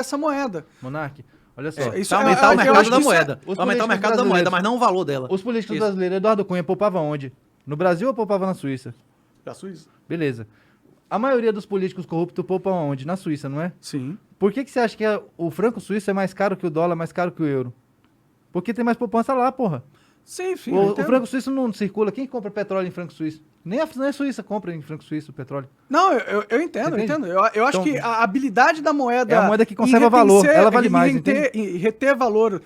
essa moeda. Monark, olha só. Isso Pra aumentar o mercado da moeda. Os Pra aumentar o mercado da moeda, mas não o valor dela. Os políticos Isso. brasileiros, Eduardo Cunha, poupavam onde? No Brasil ou poupavam na Suíça? Da Suíça? Beleza. A maioria dos políticos corruptos poupam onde? Na Suíça, não é? Sim. Por que você acha que o franco suíço é mais caro que o dólar, mais caro que o euro? Porque tem mais poupança lá, porra. Sim, sim. O franco suíço não circula. Quem compra petróleo em franco suíço? Nem a Suíça compra em franco suíço o petróleo. Não, eu entendo, eu Entende? entendo. Eu acho Então, que a habilidade da moeda... é a moeda que conserva em valor, retencer- ela vale em mais, reter, em reter valor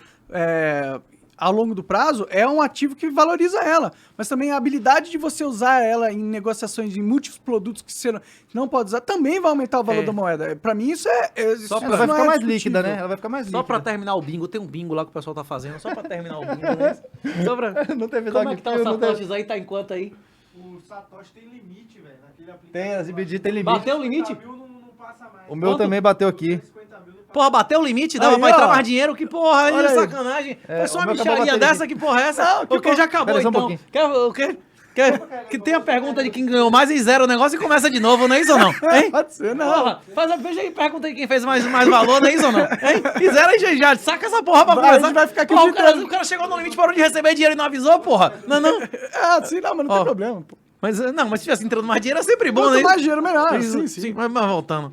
ao longo do prazo é um ativo que valoriza ela. Mas também a habilidade de você usar ela em negociações de múltiplos produtos que você não pode usar também vai aumentar o valor da moeda. Pra mim isso Só isso Ela vai não ficar é mais discutível. líquida, né? Ela vai ficar mais líquida. Só pra terminar o bingo, tem um bingo lá que o pessoal tá fazendo, só pra terminar o bingo, né? Só pra... Não teve Como é dog que tá os fio, não teve- satoshis aí? Tá em quanto aí? O Satoshi tem limite, velho. Naquele aplicativo. Tem, as IBD tem limite. Bateu o limite? 50 mil não passa mais. O meu Quanto? também bateu aqui. 50 mil não passa. Porra, bateu o limite, dava Aí, pra entrar ó. mais dinheiro, que porra, aí Olha de aí. sacanagem. Foi só o uma meu acabou a bicharia bateria dessa, aqui. que porra é essa? Não, o que já acabou, Pera só um então. pouquinho. Quer, o quê? Que tem a pergunta de quem ganhou mais e zera o negócio e começa de novo, não é isso ou não? Hein? Pode ser, não. Porra, veja aí, pergunta aí quem fez mais valor, não é isso ou não? Hein? E zera aí, já, saca essa porra pra Vai, a começar. gente vai ficar Porra, acreditando. o cara chegou no limite, parou de receber dinheiro e não avisou, porra. Não. Sim, não, mas não Ó. tem problema. Pô. Mas se tivesse entrando mais dinheiro, é sempre bom, Quanto né? mais dinheiro, melhor. Isso, Sim. mas voltando.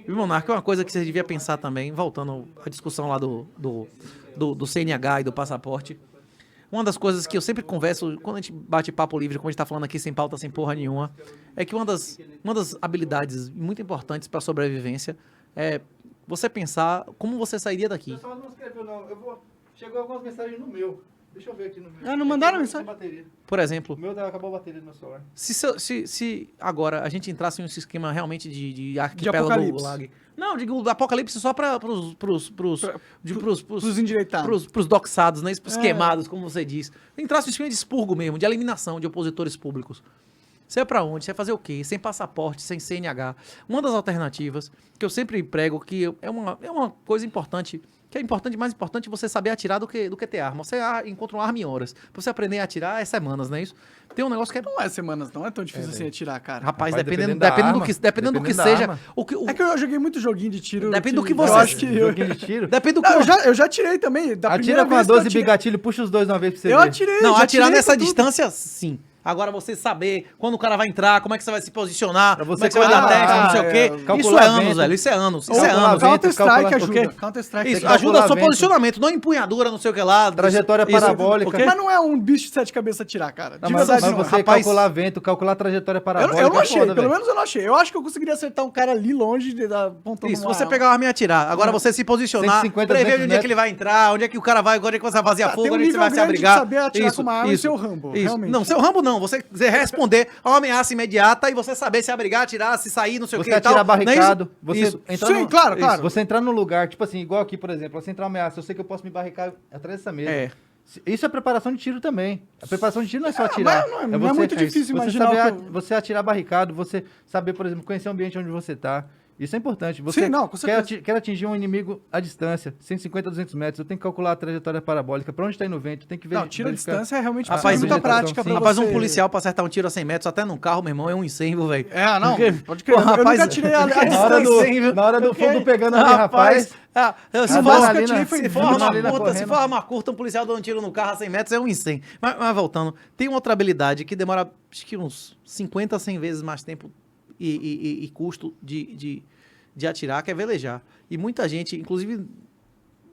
E, Monarca, uma coisa que você devia pensar também, voltando à discussão lá do CNH e do passaporte. Uma das coisas que eu sempre converso, quando a gente bate papo livre, como a gente tá falando aqui sem pauta, sem porra nenhuma, é que uma das habilidades muito importantes para sobrevivência é você pensar como você sairia daqui. O pessoal não escreveu, não. Chegou algumas mensagens no meu. Deixa eu ver aqui no meu. Ah, não mandaram Tem mensagem? bateria. Por exemplo, O meu acabou a bateria do meu celular. se agora a gente entrasse em um esquema realmente de arquipélago apocalipse. Gulag. Não, digo do apocalipse só para Pros endireitados. pros doxados, né? Pros queimados, como você diz. Entrasse um esquema de expurgo mesmo, de eliminação de opositores públicos. Você vai pra onde? Você vai fazer o quê? Sem passaporte, sem CNH. Uma das alternativas que eu sempre prego, que é uma coisa importante, que é importante, mais importante você saber atirar do que ter arma. Você encontra uma arma em horas. Pra você aprender a atirar é semanas, não é isso? Tem um negócio que é... Não é semanas, não é tão difícil assim atirar, cara. Rapaz, Rapaz, dependendo da do arma, que, dependendo do que da seja... arma. O É que eu joguei muito joguinho de tiro. Depende do que eu você- acho que Joguinho de tiro. Depende do que... Não, eu já tirei também. Da Atira primeira com a vez que eu 12 atirei- bigatilho, puxa os dois de uma vez pra você Eu ver. atirei. Não, já atirar atirei nessa com tudo. distância, sim. Agora você saber quando o cara vai entrar, como é que você vai se posicionar, Pra como você é que você vai dar calcular, testa, não sei o quê. calcular Isso é anos, vento. velho. Isso é anos. Isso é Calcular anos. vento. Counter-Strike calcular- ajuda. o quê? Counter-Strike Isso, Tem que ajuda calcular o seu vento. posicionamento, não empunhadura, não sei o que lá. Trajetória Isso, parabólica. o quê? Mas não é um bicho de sete cabeças atirar, cara. Não, De mas verdade, não. você Rapaz, calcular vento, calcular trajetória parabólica. Eu não é achei, foda, pelo velho. menos eu não achei. Eu acho que eu conseguiria acertar um cara ali longe, apontando Isso, uma você arma. pegar uma arma e atirar. Agora você se posicionar, 150, prever 200 onde é que ele vai entrar, onde é que o cara vai, onde é que você vai fazer a Tem fuga, um onde é que você nível vai se grande de abrigar. saber atirar com uma arma e ser o Rambo, Isso. realmente. Não, seu Rambo não. Você responder a uma ameaça imediata e você saber se abrigar, atirar, se sair, não sei o que Você e tal. atira Não é isso? barricado, você Isso. entrar Sim, claro, claro. Você entrar num lugar, tipo assim, igual aqui, por exemplo, você entrar uma ameaça, eu sei que eu posso me barricar atrás dessa mesa. É. Isso é preparação de tiro também. A preparação de tiro não é só atirar. mas não é muito difícil você imaginar saber, o que eu- você atirar barricado, você saber, por exemplo, conhecer o ambiente onde você tá. Isso é importante. Você Sim, não, com certeza. quer atingir um inimigo à distância, 150 a 200 metros, eu tenho que calcular a trajetória parabólica, pra onde tá indo o vento, tem que ver. Não, tiro a verificar. distância é realmente Rapaz, muita vegetação, prática sim. pra Rapaz, você... um policial pra acertar um tiro a 100 metros, até num carro, meu irmão, é um incêndio, velho. É, não, pode crer. Pô, Eu rapaz, nunca tirei a Na hora distância. na hora do fogo pegando ali, rapaz. Se A for, bala que eu adrenalina- tirei foi se for adrenalina arma curta, se correndo. for arma curta, um policial dando um tiro no carro a 100 metros é um incêndio. Mas voltando, tem outra habilidade que demora, acho que uns 50 a 100 vezes mais tempo e custo de atirar, que é velejar. E muita gente, inclusive,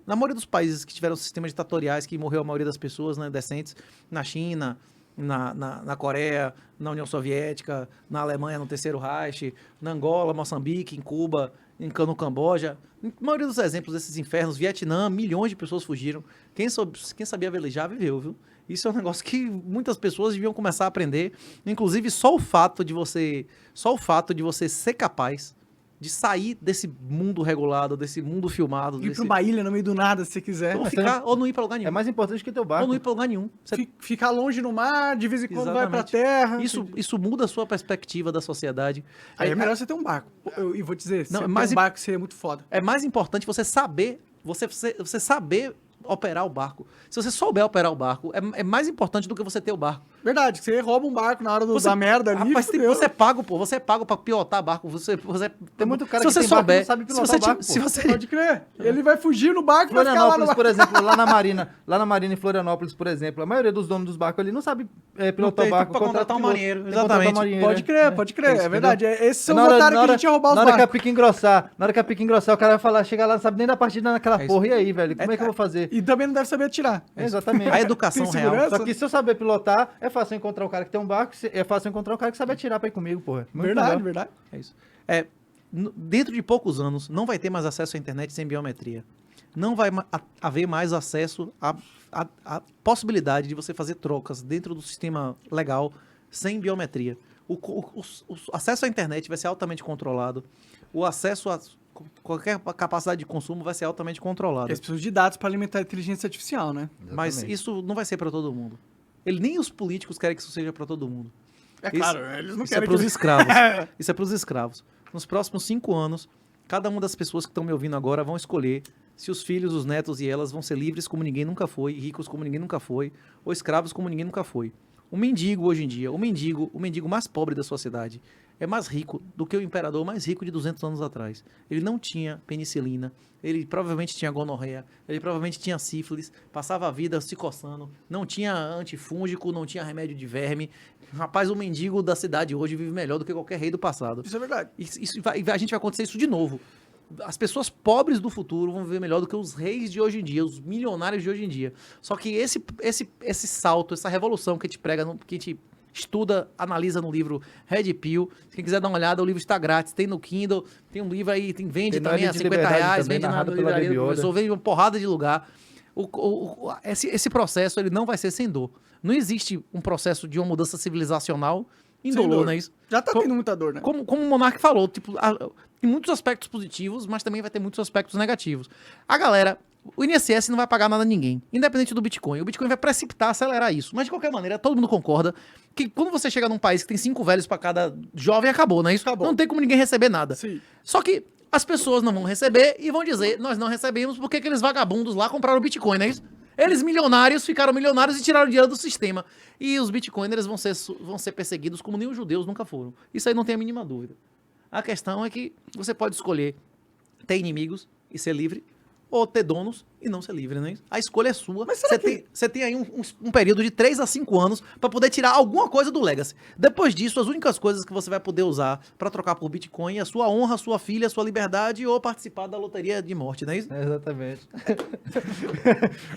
na maioria dos países que tiveram sistemas ditatoriais, que morreu a maioria das pessoas, né, decentes, na China, na Coreia, na União Soviética, na Alemanha, no Terceiro Reich, na Angola, Moçambique, em Cuba, no Camboja. A maioria dos exemplos desses infernos, Vietnã, milhões de pessoas fugiram. Quem sabia velejar, viveu, viu? Isso é um negócio que muitas pessoas deviam começar a aprender. Inclusive, só o fato de você ser capaz de sair desse mundo regulado, desse mundo filmado, Ir pra uma ilha no meio do nada, se você quiser. ou não ir pra lugar nenhum. É mais importante que teu Ou barco. não ir pra lugar nenhum. Você- Ficar longe no mar, de vez em quando vai pra Exatamente. terra. Isso muda a sua perspectiva da sociedade. Aí é melhor você ter um barco. E vou te dizer, Não, você mas ter um barco seria muito foda. É mais importante você saber operar o barco. Se você souber operar o barco, é mais importante do que você ter o barco. Verdade, você rouba um barco na hora Você- da merda ali. Rapaz, fudeu. você é pago, pô. Você é pago pra pilotar barco. Tem muito cara se que você tem barco que souber, não sabe se pilotar você, o barco, se pô. você, Pode crer. Ele vai fugir no barco e vai ficar lá no Florianópolis, barco. por exemplo, lá na Marina em Florianópolis, por exemplo, a maioria dos donos dos barcos ali não sabe pilotar tem, o barco. tem pra contratar um piloto, marinheiro, tem que contratar exatamente. marinheiro, Pode é. crer, pode crer. É isso, verdade. entendeu? Esses são os otários que a gente ia roubar os na hora que a barcos. pica engrossar, o cara vai falar, chega lá, não sabe nem da partida naquela É isso. porra, e aí, velho, como é que eu vou fazer? E também não deve saber atirar. Exatamente. A educação Tem real. segurança? Só que se eu saber pilotar, é fácil encontrar um cara que tem um barco, é fácil encontrar um cara que sabe atirar pra ir comigo, porra. Muito Verdade, melhor. verdade. É isso. Dentro de poucos anos, não vai ter mais acesso à internet sem biometria. Não vai haver mais acesso à possibilidade de você fazer trocas dentro do sistema legal sem biometria. O acesso à internet vai ser altamente controlado. O acesso a qualquer capacidade de consumo vai ser altamente controlado. Eles precisam de dados para alimentar a inteligência artificial, né? Mas Exatamente. isso não vai ser para todo mundo. Nem os políticos querem que isso seja para todo mundo. É Isso- claro, eles não Isso é querem para os que... escravos. Isso é para os escravos. Nos próximos 5 anos, cada uma das pessoas que estão me ouvindo agora vão escolher se os filhos, os netos e elas vão ser livres como ninguém nunca foi, ricos como ninguém nunca foi, ou escravos como ninguém nunca foi. O mendigo hoje em dia, o mendigo mais pobre da sua cidade, é mais rico do que o imperador mais rico de 200 anos atrás. Ele não tinha penicilina, ele provavelmente tinha gonorreia, ele provavelmente tinha sífilis, passava a vida se coçando, não tinha antifúngico, não tinha remédio de verme. Rapaz, o mendigo da cidade hoje vive melhor do que qualquer rei do passado. Isso é verdade. A gente vai acontecer isso de novo. As pessoas pobres do futuro vão viver melhor do que os reis de hoje em dia, os milionários de hoje em dia. Só que esse salto, essa revolução que a gente prega, que a gente estuda, analisa no livro Red Pill. Quem quiser dar uma olhada, o livro está grátis. Tem no Kindle, tem um livro aí, vende Tem no também Olho a de 50 Liberdade reais, também, vende na narrado pela livraria do Baby Yoda. professor, vende uma porrada de lugar. Esse processo ele não vai ser sem dor. Não existe um processo de uma mudança civilizacional indolor, dor. não é isso? Já tá tendo muita dor, né? Como o Monark falou, tipo, tem muitos aspectos positivos, mas também vai ter muitos aspectos negativos. A galera, o INSS não vai pagar nada a ninguém, independente do Bitcoin. O Bitcoin vai precipitar, acelerar isso. Mas de qualquer maneira, todo mundo concorda que quando você chega num país que tem 5 velhos pra cada jovem, acabou, não é isso? Acabou. Não tem como ninguém receber nada. Sim. Só que as pessoas não vão receber e vão dizer, nós não recebemos porque aqueles vagabundos lá compraram o Bitcoin, não é isso? Eles milionários ficaram milionários e tiraram dinheiro do sistema. E os bitcoiners vão ser perseguidos como nem os judeus nunca foram. Isso aí não tem a mínima dúvida. A questão é que você pode escolher ter inimigos e ser livre, ou ter donos e não ser livre, né? A escolha é sua. Mas será Você tem aí um período de 3 a 5 anos para poder tirar alguma coisa do Legacy. Depois disso, as únicas coisas que você vai poder usar para trocar por Bitcoin é a sua honra, a sua filha, a sua liberdade ou participar da loteria de morte, não é isso? Exatamente.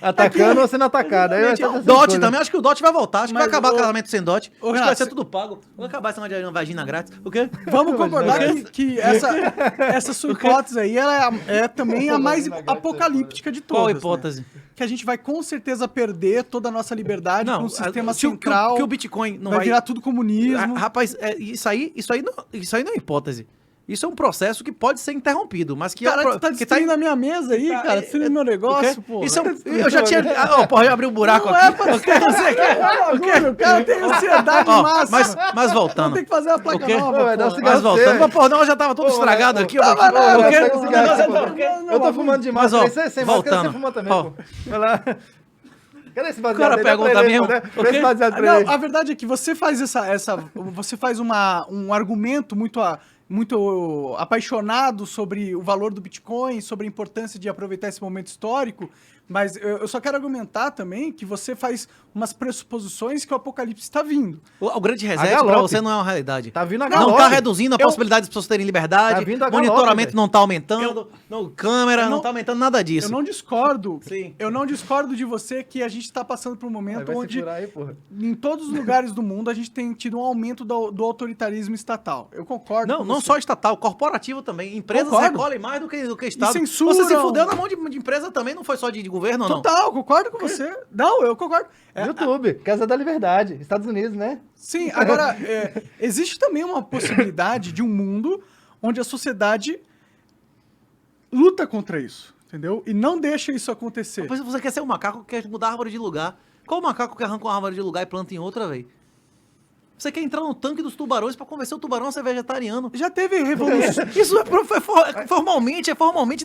Atacando ou sendo atacado. Aí vai estar essa Dot escolha. também, acho que o Dot vai voltar. Acho que vai Mas, acabar o ô- casamento sem Dot. Acho que vai Renato, ser tudo pago. Vai acabar esse negócio de vagina grátis. O quê? Vamos concordar Imagina. que essa sua hipótese aí ela é também a mais apocalíptica de todas. Qual né? hipótese? Que a gente vai com certeza perder toda a nossa liberdade com um sistema se o- central. que o Bitcoin não vai vai... virar tudo comunismo. Rapaz, isso aí não é hipótese. Isso é um processo que pode ser interrompido, mas que Cara, é um tu tá que destruindo a minha mesa aí, Tá, cara. Destruindo meu negócio, o quê? pô. Isso é eu já tinha... porra, eu abri um buraco Não aqui. é pra o cara tem ansiedade Ó, máxima. mas Não voltando. tem que fazer a placa O quê? nova, Vai dar um pô. cigarro. Mas voltando. Você- Mas, porra, não, já tava todo estragado aqui. Não, ó, mas não, o Vai quê? dar um cigarro, Não, pô. não, não, Eu tô fumando de Mas, máscara. ó, Sem máscara voltando. você fuma também, Ó. pô. Vai lá. Cadê esse baseado? cara aí? Dá pergunta pra ele, mesmo. pô, né? O Vê quê? esse baseado pra ele. Não, a verdade é que você faz você faz um argumento muito apaixonado sobre o valor do Bitcoin, sobre a importância de aproveitar esse momento histórico, mas eu só quero argumentar também que você faz umas pressuposições que o apocalipse está vindo. O grande reset galope. pra você não é uma realidade. Tá vindo a Não galope. tá reduzindo a possibilidade das pessoas terem liberdade. Tá vindo a galope, monitoramento velho. não tá aumentando. Câmera eu não não- tá aumentando nada disso. Eu não discordo. Sim. Eu não discordo de você que a gente está passando por um momento Vai onde segurar aí, porra. em todos os lugares do mundo a gente tem tido um aumento do autoritarismo estatal. Eu concordo Não, com não você. só estatal, corporativo também. Empresas Concordo. recolhem mais do que Estado. censuram. Você se fudeu na mão de empresa também, não foi só de governo, ou não? Total, concordo com você. Não, eu concordo. YouTube, Casa da Liberdade, Estados Unidos, né? Sim, agora, existe também uma possibilidade de um mundo onde a sociedade luta contra isso, entendeu? E não deixa isso acontecer. Mas você quer ser um macaco que quer mudar a árvore de lugar. Qual macaco que arranca uma árvore de lugar e planta em outra, velho? Você quer entrar no tanque dos tubarões pra convencer o tubarão a ser vegetariano. Já teve revolução. Isso é formalmente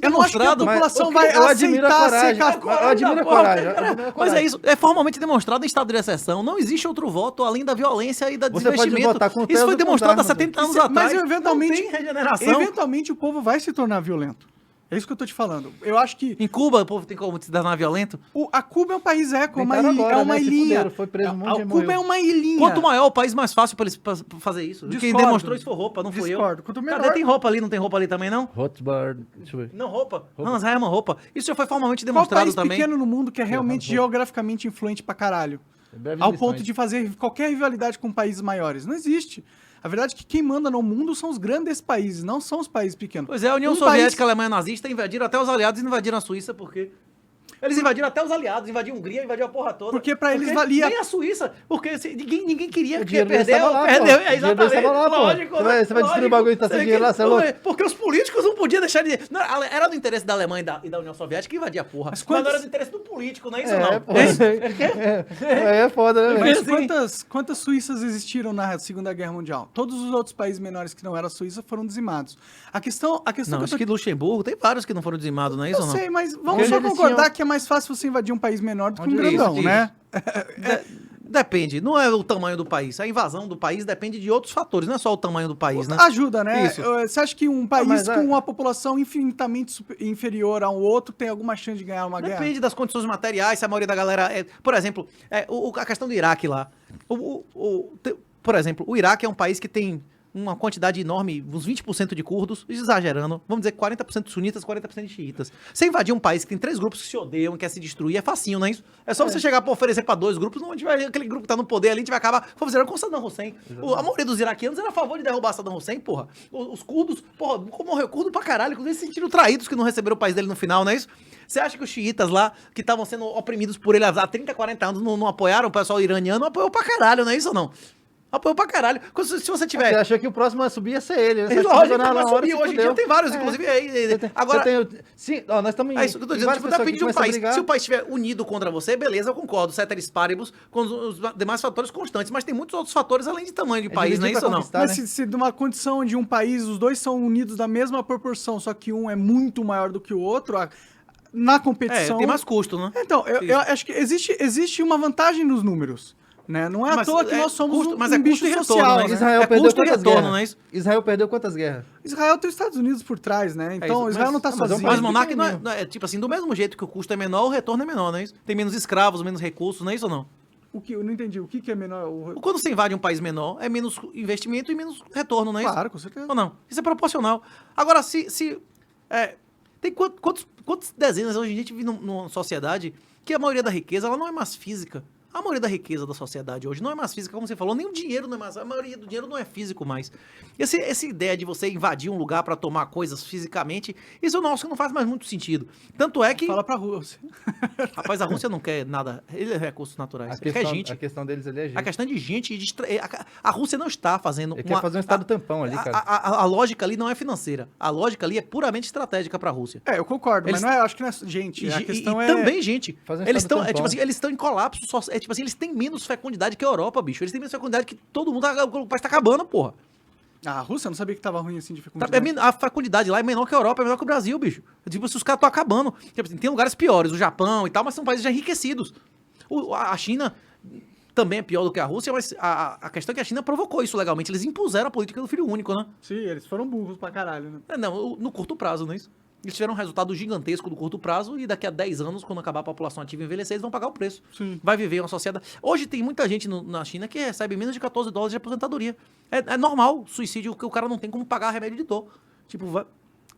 Eu não acho que a demonstrado. população Mas, vai eu admiro a aceitar coragem. ser Eu admiro a coragem. eu admiro a Mas coragem. é isso, é formalmente demonstrado em estado de exceção. Não existe outro voto além da violência e da Você pode desinvestimento. votar com o Isso Teus foi ou com demonstrado há Darmas, 70 anos Mas atrás. eventualmente, Não tem regeneração. eventualmente o povo vai se tornar violento. É isso que eu tô te falando. Eu acho que Em Cuba, o povo tem como se tornar violento. a Cuba é um país eco, Tentaram agora, é uma né? Se ilhinha. fuderam, foi preso um monte de gente Cuba morreu. é uma ilhinha. Quanto maior o país, mais fácil pra eles pra fazer isso. Quem Discordo. demonstrou isso foi roupa, não fui eu. Discordo. Quanto menor- Cadê? Tem roupa ali? Não tem roupa ali também, não? Hotbird, deixa eu ver. Não, roupa. Hans Hermann, roupa. Isso já foi formalmente Qual demonstrado país também. pequeno no mundo que é realmente geograficamente influente pra caralho? Breves Ao lições. ponto de fazer qualquer rivalidade com países maiores. Não existe. A verdade é que quem manda no mundo são os grandes países, não são os países pequenos. Pois é, a União Um Soviética país- e a Alemanha nazista invadiram até os aliados e invadiram a Suíça, por quê? Eles invadiram até os aliados, invadiram a Hungria, invadiram a porra toda. Porque pra eles valia- Nem a Suíça, porque ninguém queria O dinheiro perder. deles tava lá, Perdeu, pô. é O dinheiro exatamente. deles tava lá, pô. Lógico, Você vai destruir lógico. o bagulho e tá sem Você dinheiro lá, você é louco? Porque os políticos não podiam deixar de... Não, era do interesse da Alemanha e da União Soviética invadir a porra. Mas quantos- não era do interesse do político, não é isso É, não? pô. É foda, né, Mas velho? quantas Suíças existiram na Segunda Guerra Mundial? Todos os outros países menores que não eram a Suíça foram dizimados. A questão Não, que eu acho tô... que Luxemburgo tem vários que não foram dizimados, não é isso Eu ou não? sei, mas vamos Porque só eles concordar tinham- que é mais fácil você invadir um país menor do que um Onde é grandão, isso? né? Depende, não é o tamanho do país. A invasão do país depende de outros fatores, não é só o tamanho do país, né? Ajuda, né? Isso. Você acha que um país mas com é- uma população infinitamente inferior a um outro tem alguma chance de ganhar uma guerra? Depende das condições materiais, se a maioria da galera... por exemplo, a questão do Iraque lá. Por exemplo, o Iraque é um país que tem uma quantidade enorme, uns 20% de curdos, exagerando, vamos dizer 40% de sunitas, 40% de xiitas. Você invadir um país que tem 3 grupos que se odeiam, quer se destruir, é facinho, não é isso? É só você chegar pra oferecer pra 2 grupos, não, aquele grupo que tá no poder ali, a gente vai acabar, vamos dizer, com Saddam Hussein. A maioria dos iraquianos era a favor de derrubar Saddam Hussein, porra. Os curdos, porra, morreu curdo pra caralho, inclusive se sentiram traídos que não receberam o país dele no final, não é isso? Você acha que os xiitas lá, que estavam sendo oprimidos por ele há 30, 40 anos, não apoiaram o pessoal iraniano? Apoiou pra caralho, não é isso ou não? Apoiou pra caralho. Se você tiver... Você achou que o próximo a subir ia ser ele, né? Você Lógico, achou que mas na hora subir se hoje em fudeu. dia tem vários, É. inclusive. Agora, Agora, sim, ó, nós estamos é isso que eu tô dizendo. Tipo, depende de um país. Se o país estiver unido contra você, beleza, eu concordo. Ceteris paribus, com os demais fatores constantes. Mas tem muitos outros fatores além de tamanho de país, não é dividir isso ou pra não? conquistar. Mas né? se numa condição de um país, os dois são unidos da mesma proporção, só que um é muito maior do que o outro, na competição... Tem mais custo, né? Então, eu acho que existe uma vantagem nos números, né? Não é à Mas toa que nós somos custo- um, mas um é bicho custo e retorno, social, né? né? Israel É perdeu custo e quantas retorno, guerras? não é isso? Israel perdeu quantas guerras? Israel tem os Estados Unidos por trás, né? Então, isso, Israel mas- não tá mas é um sozinho. Mas país Monark não pequenininho. é tipo assim, do mesmo jeito que o custo é menor, o retorno é menor, não é isso? Tem menos escravos, menos recursos, não é isso ou não? Eu não entendi. O que é menor? Quando você invade um país menor, é menos investimento e menos retorno, não é isso? Claro, com certeza. Ou não? Isso é proporcional. Agora, tem quantas dezenas hoje em dia a gente vive numa sociedade que a maioria da riqueza ela não é mais física. A maioria da riqueza da sociedade hoje não é mais física, como você falou, nem o dinheiro não é mais. A maioria do dinheiro não é físico mais. Essa ideia de você invadir um lugar para tomar coisas fisicamente, isso nosso não faz mais muito sentido. Tanto é que, Fala pra Rússia. rapaz, a Rússia não quer nada. Ele é recursos naturais. Ele quer gente. A questão deles ali é gente. A questão de gente, a Rússia não está fazendo Ele quer fazer um estado tampão ali, cara. A lógica ali não é financeira. A lógica ali é puramente estratégica para a Rússia. Eu concordo, Eles- mas não é, acho que não é gente. A questão é... também, gente, Fazer um eles estado estão, tampão. tipo assim, eles estão em colapso, tipo assim, eles têm menos fecundidade que a Europa, bicho. Eles têm menos fecundidade que todo mundo, o país tá acabando, porra. A Rússia não sabia que tava ruim assim de Tá- fecundidade. A fecundidade lá é menor que a Europa, é menor que o Brasil, bicho. Tipo, se os caras estão acabando. Tipo assim, tem lugares piores, o Japão e tal, mas são países já enriquecidos. A China também é pior do que a Rússia, mas a questão é que a China provocou isso legalmente. Eles impuseram a política do filho único, né? Sim, eles foram burros pra caralho, né? Não, no curto prazo, não é isso? Eles tiveram um resultado gigantesco no curto prazo e daqui a 10 anos, quando acabar a população ativa e envelhecer, eles vão pagar o preço. Sim. Vai viver uma sociedade... Hoje tem muita gente na China que recebe menos de $14 de aposentadoria. É normal suicídio, que o cara não tem como pagar remédio de dor. Tipo,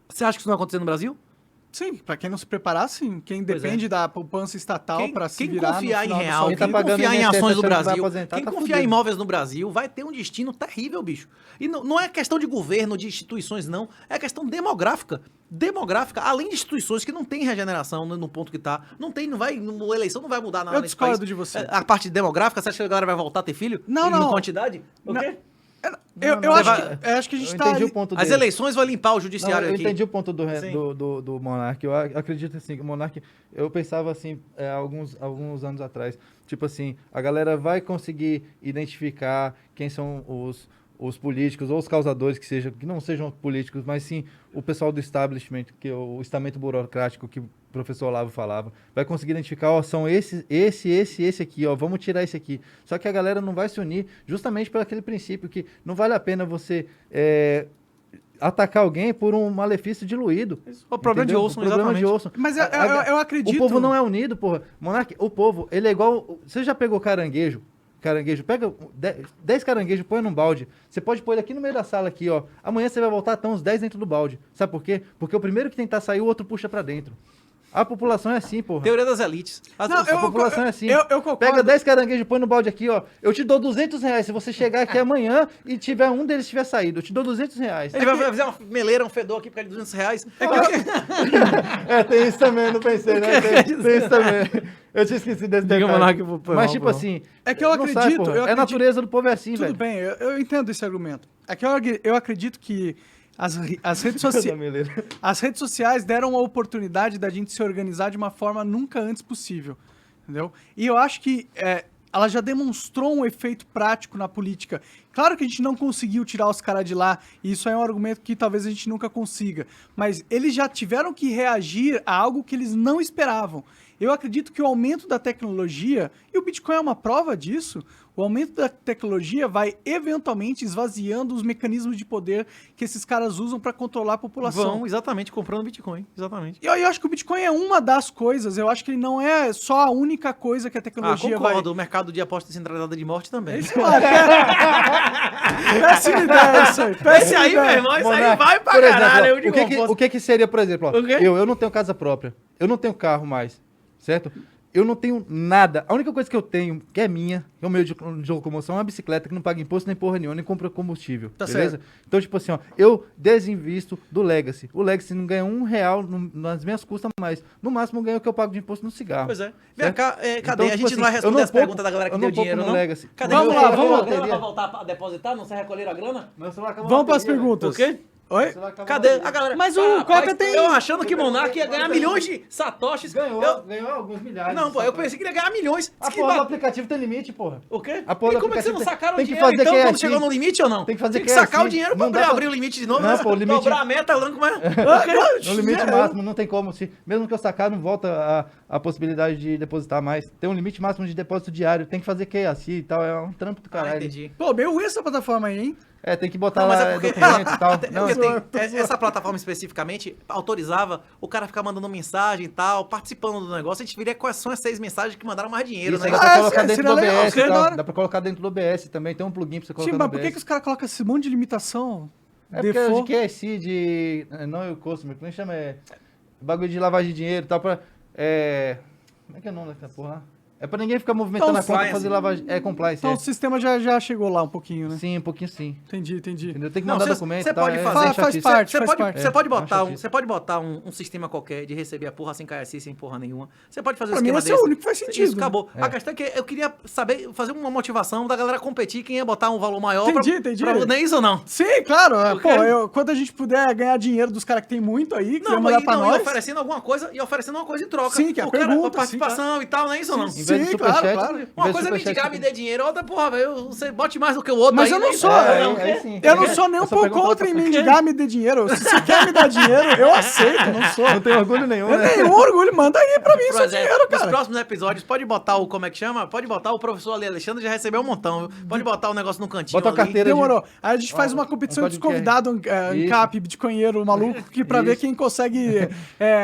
você acha que isso não vai acontecer no Brasil? Sim, pra quem não se preparar, sim. Quem Pois depende da poupança estatal pra se quem virar no confiar em final da real, sua Quem tá quem pagando confiar em INSS ações do achando que vai Brasil, aposentar, quem tá confiar em fudido. imóveis no Brasil, vai ter um destino terrível, bicho. E não é questão de governo, de instituições, não. É questão demográfica. Demográfica, além de instituições que não tem regeneração no ponto que tá. Não vai, a eleição não vai mudar nada Eu nesse discordo país. de você. A parte demográfica, você acha que a galera vai voltar a ter filho? Não, Em não. quantidade? O Não. quê? Eu acho que a gente Eu tá... entendi o ponto As dele. eleições vão limpar o Não, judiciário eu aqui. entendi o ponto Sim. do Monark. Eu acredito assim, que o Monark, eu pensava assim, alguns anos atrás, tipo assim, a galera vai conseguir identificar quem são os políticos ou os causadores que não sejam políticos, mas sim o pessoal do establishment, que é o estamento burocrático que o professor Olavo falava, vai conseguir identificar, ó, são esse aqui, ó, vamos tirar esse aqui. Só que a galera não vai se unir justamente por aquele princípio que não vale a pena você atacar alguém por um malefício diluído. O problema de entendeu? Olson, O problema exatamente. de Olson. Mas eu acredito... O povo não é unido, porra. Monark, o povo, ele é igual... Você já pegou caranguejo? Pega 10 caranguejos, põe num balde. Você pode pôr ele aqui no meio da sala, aqui, ó. Amanhã você vai voltar, estão uns 10 dentro do balde. Sabe por quê? Porque o primeiro que tentar sair, o outro puxa pra dentro. A população é assim, porra. Teoria das elites. A população é assim. Eu concordo. Pega 10 caranguejos, põe no balde aqui, ó. Eu te dou R$200 se você chegar aqui amanhã e tiver um deles tiver saído. Eu te dou R$200. Ele vai fazer uma meleira, um fedor aqui por causa de R$200. Tem isso também, não pensei, né? Tem isso também. Eu tinha esquecido desse Diga, detalhe. Monark, foi Mas mal, tipo foi mal. assim... É que eu não acredito, porra. eu É a acredito- natureza do povo é assim, Tudo velho. bem, eu entendo esse argumento. É que eu acredito que as redes sociais... As redes sociais deram a oportunidade da gente se organizar de uma forma nunca antes possível, entendeu? E eu acho que ela já demonstrou um efeito prático na política. Claro que a gente não conseguiu tirar os caras de lá, e isso é um argumento que talvez a gente nunca consiga, mas eles já tiveram que reagir a algo que eles não esperavam. Eu acredito que o aumento da tecnologia, e o Bitcoin é uma prova disso, o aumento da tecnologia vai eventualmente esvaziando os mecanismos de poder que esses caras usam para controlar a população. Vão, exatamente, comprando Bitcoin. Exatamente. E eu acho que o Bitcoin é uma das coisas, eu acho que ele não é só a única coisa que a tecnologia Concordo. O mercado de aposta descentralizada de morte também. Isso, péssima ideia isso aí. Esse aí, meu irmão, isso aí Monark, vai pra por exemplo, caralho. ó, Eu digo, o que seria, por exemplo, ó, O quê? eu não tenho casa própria, eu não tenho carro mais, certo? Eu não tenho nada. A única coisa que eu tenho, que é minha, que é o meio de locomoção, é uma bicicleta que não paga imposto nem porra nenhuma, nem compra combustível. Tá beleza? certo. Então, tipo assim, ó, eu desinvisto do Legacy. O Legacy não ganha R$1 nas minhas custas mais. No máximo ganha o que eu pago de imposto no cigarro. Pois é. Vem certo? cá, cadê? Então, a tipo gente assim, não vai eu responder não as poupo- perguntas da galera que eu deu não poupo dinheiro, no não? Legacy. Cadê? Vamos Meu lá, celular vamos acabou a lá. grana pra voltar a depositar? Não se recolheram a grana? Meu celular acabou Vamos a para as bateria, velho. perguntas. O quê? Oi? Cadê a galera? Mas o Rapaz, Coca tem- Eu achando que Monark ia ganhar milhões de satoshis. Ganhou alguns milhares. Não, pô, eu pensei que ele ia ganhar milhões. A Diz que porra do ba- aplicativo tem limite, porra. O quê? A porra E do como é que vocês não aplicativo sacaram o tem que dinheiro, fazer então, quando QSI. chegou no limite ou não? Tem que fazer Tem que sacar QSI. o dinheiro pra Não poder dá pra- abrir o limite de novo. Não, né? pô, o limite- Dobrar a meta, como é? No limite máximo, não tem como. Mesmo que eu sacar, não volta a possibilidade de depositar mais. Tem um limite máximo de depósito diário. Tem que fazer QSI e tal. É um trampo do Ah, caralho. entendi. Pô, meio ruim essa plataforma aí, hein? Tem que botar Não, mas lá é porque, documento e tal. até- Não, porque essa plataforma especificamente autorizava o cara ficar mandando mensagem e tal, participando do negócio. A gente viria quais são as 6 mensagens que mandaram mais dinheiro, isso né? aí dá pra colocar seria dentro do legal, OBS e seria da tal. hora. Dá pra colocar dentro do OBS também. Tem um plugin pra você colocar Sim, no mas por que OBS. os caras colocam esse monte de limitação? É porque é de Default? QSI, de... Não é o customer, como é que chama? Bagulho de lavagem de dinheiro e tal, pra... Como é que é o nome dessa porra? É pra ninguém ficar movimentando Então, a conta pra compliance. fazer lavagem... compliance, Então o sistema já chegou lá um pouquinho, né? Sim, um pouquinho sim. Entendi. Entendeu? Tem que Não, mandar cê- documento cê e tal. pode é fazer- bem Faz chatice. parte. Você pode, parte. você pode É, botar uma um, chatice. você pode botar um sistema qualquer de receber a porra sem KSI, sem porra nenhuma. Você pode fazer Pra um mim, esquema esse é o desse. único que faz sentido. Isso, acabou. A questão é que eu queria saber, fazer uma motivação da galera competir, quem ia botar um valor maior Entendi. não é isso ou não? Sim, claro. Porque- Pô, quando a gente puder ganhar dinheiro dos caras que tem muito aí, que Não, mandar mas pra e nós... oferecendo alguma coisa e oferecendo uma coisa em troca. Sim, que é a o cara, pergunta, a participação e tal, não é isso ou não? Em vez de Sim, superchat, claro, claro. em vez Uma de coisa é me superchat, digar, me dê dinheiro, outra, porra, velho, você bote mais do que o outro. Mas aí, eu não né? sou, aí sim. Eu não sou nem um Essa pouco pergunta contra em tá- mendigar, me dê dinheiro. Se você quer me dar dinheiro, eu aceito, não sou. Não tenho orgulho nenhum, Eu né? tenho orgulho, manda aí pra mim Por seu exemplo, dinheiro, nos cara. próximos episódios, pode botar o, como é que chama? Pode botar o professor ali, Alexandre, já recebeu um montão. Viu? Pode botar o negócio no cantinho Bota a ali. carteira de... Demorou. Aí a gente faz uma competição um dos código convidados, Isso. ANCAP, bitcoinheiro, maluco, que pra ver Isso. quem consegue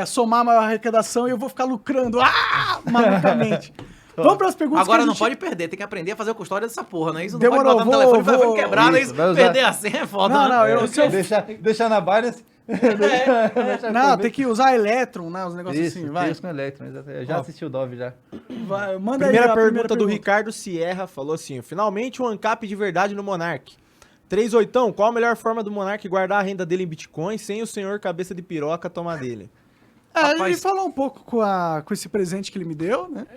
somar maior arrecadação e eu vou ficar lucrando malucamente. Vamos pras perguntas Agora que a não gente... pode perder, tem que aprender a fazer o custódia dessa porra, né? Isso não Demorou, pode botar no telefone, vou- vai quebrar, né? Isso, Isso, vai usar. perder a senha é foda, Não, né? não, eu... se eu- Deixar na Binance... Não, tem que usar Electron, né? Os negócios Isso, assim, vai. isso com Electron, exato. Eu já assisti o Dove, já. Manda Primeira aí a pergunta do Ricardo Sierra falou assim: finalmente um ANCAP de verdade no Monark. 38, qual a melhor forma do Monark guardar a renda dele em Bitcoin sem o senhor cabeça de piroca tomar dele? Ele Rapaz, falou um pouco com esse presente que ele me deu, né?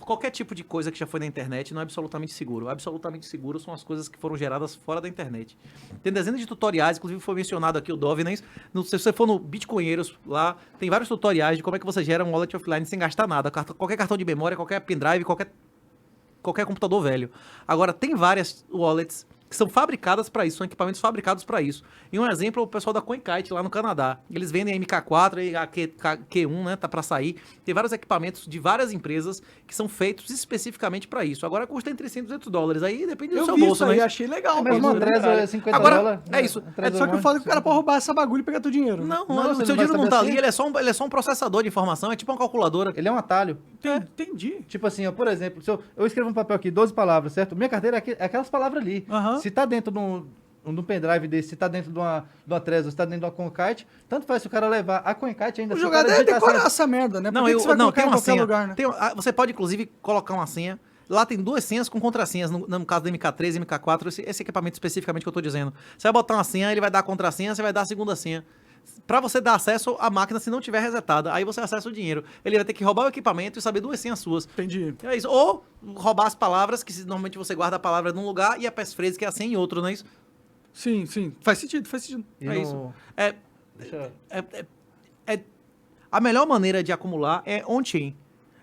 qualquer tipo de coisa que já foi na internet não é absolutamente seguro. Absolutamente seguro são as coisas que foram geradas fora da internet. Tem dezenas de tutoriais, inclusive foi mencionado aqui o Dovinens. Se você for no Bitcoinheiros, lá tem vários tutoriais de como é que você gera um wallet offline sem gastar nada. Qualquer cartão de memória, qualquer pendrive, qualquer computador velho. Agora, tem várias wallets que são fabricadas para isso, são equipamentos fabricados para isso. E um exemplo é o pessoal da CoinKite lá no Canadá. Eles vendem a MK4 e a Q1, né, tá para sair. Tem vários equipamentos de várias empresas que são feitos especificamente para isso. Agora custa entre 100 e 200 dólares. Aí depende do Eu seu vi bolso, isso aí, né? achei legal. Mas pô. uma Trezor é 50 Agora, dólares. é isso. Só que eu falo que o cara pode roubar essa bagulho e pegar teu dinheiro. né? Não, Não, o você seu não vai dinheiro não saber tá assim? ali, ele é só um processador de informação, é tipo uma calculadora. Ele é um atalho. Entendi. Tipo assim, ó, por exemplo, se eu escrevo um papel aqui, 12 palavras, certo? Minha carteira é aquelas palavras ali. Aham. Se tá dentro de um pendrive desse, se tá dentro de uma Trezor, se tá dentro de uma CoinKite, tanto faz se o cara levar a CoinKite ainda. O se jogador cara é digitar decorar assim, essa merda, né? Por Não, que que você vai colocar tem em uma qualquer senha. lugar, né? Você pode, inclusive, colocar uma senha. Lá tem duas senhas com contrassenhas, no caso do MK3 e MK4, esse equipamento especificamente que eu tô dizendo. Você vai botar uma senha, ele vai dar a contrassenha, você vai dar a segunda senha. Pra você dar acesso à máquina se não tiver resetada, aí você acessa o dinheiro. Ele vai ter que roubar o equipamento e saber duas senhas suas. Entendi. É isso. Ou roubar as palavras, que normalmente você guarda a palavra num lugar e a passphrase, que é a senha, em outro, não é isso? Sim, sim. Faz sentido, faz sentido. e É no- isso. É, Deixa- a melhor maneira de acumular é on-chain.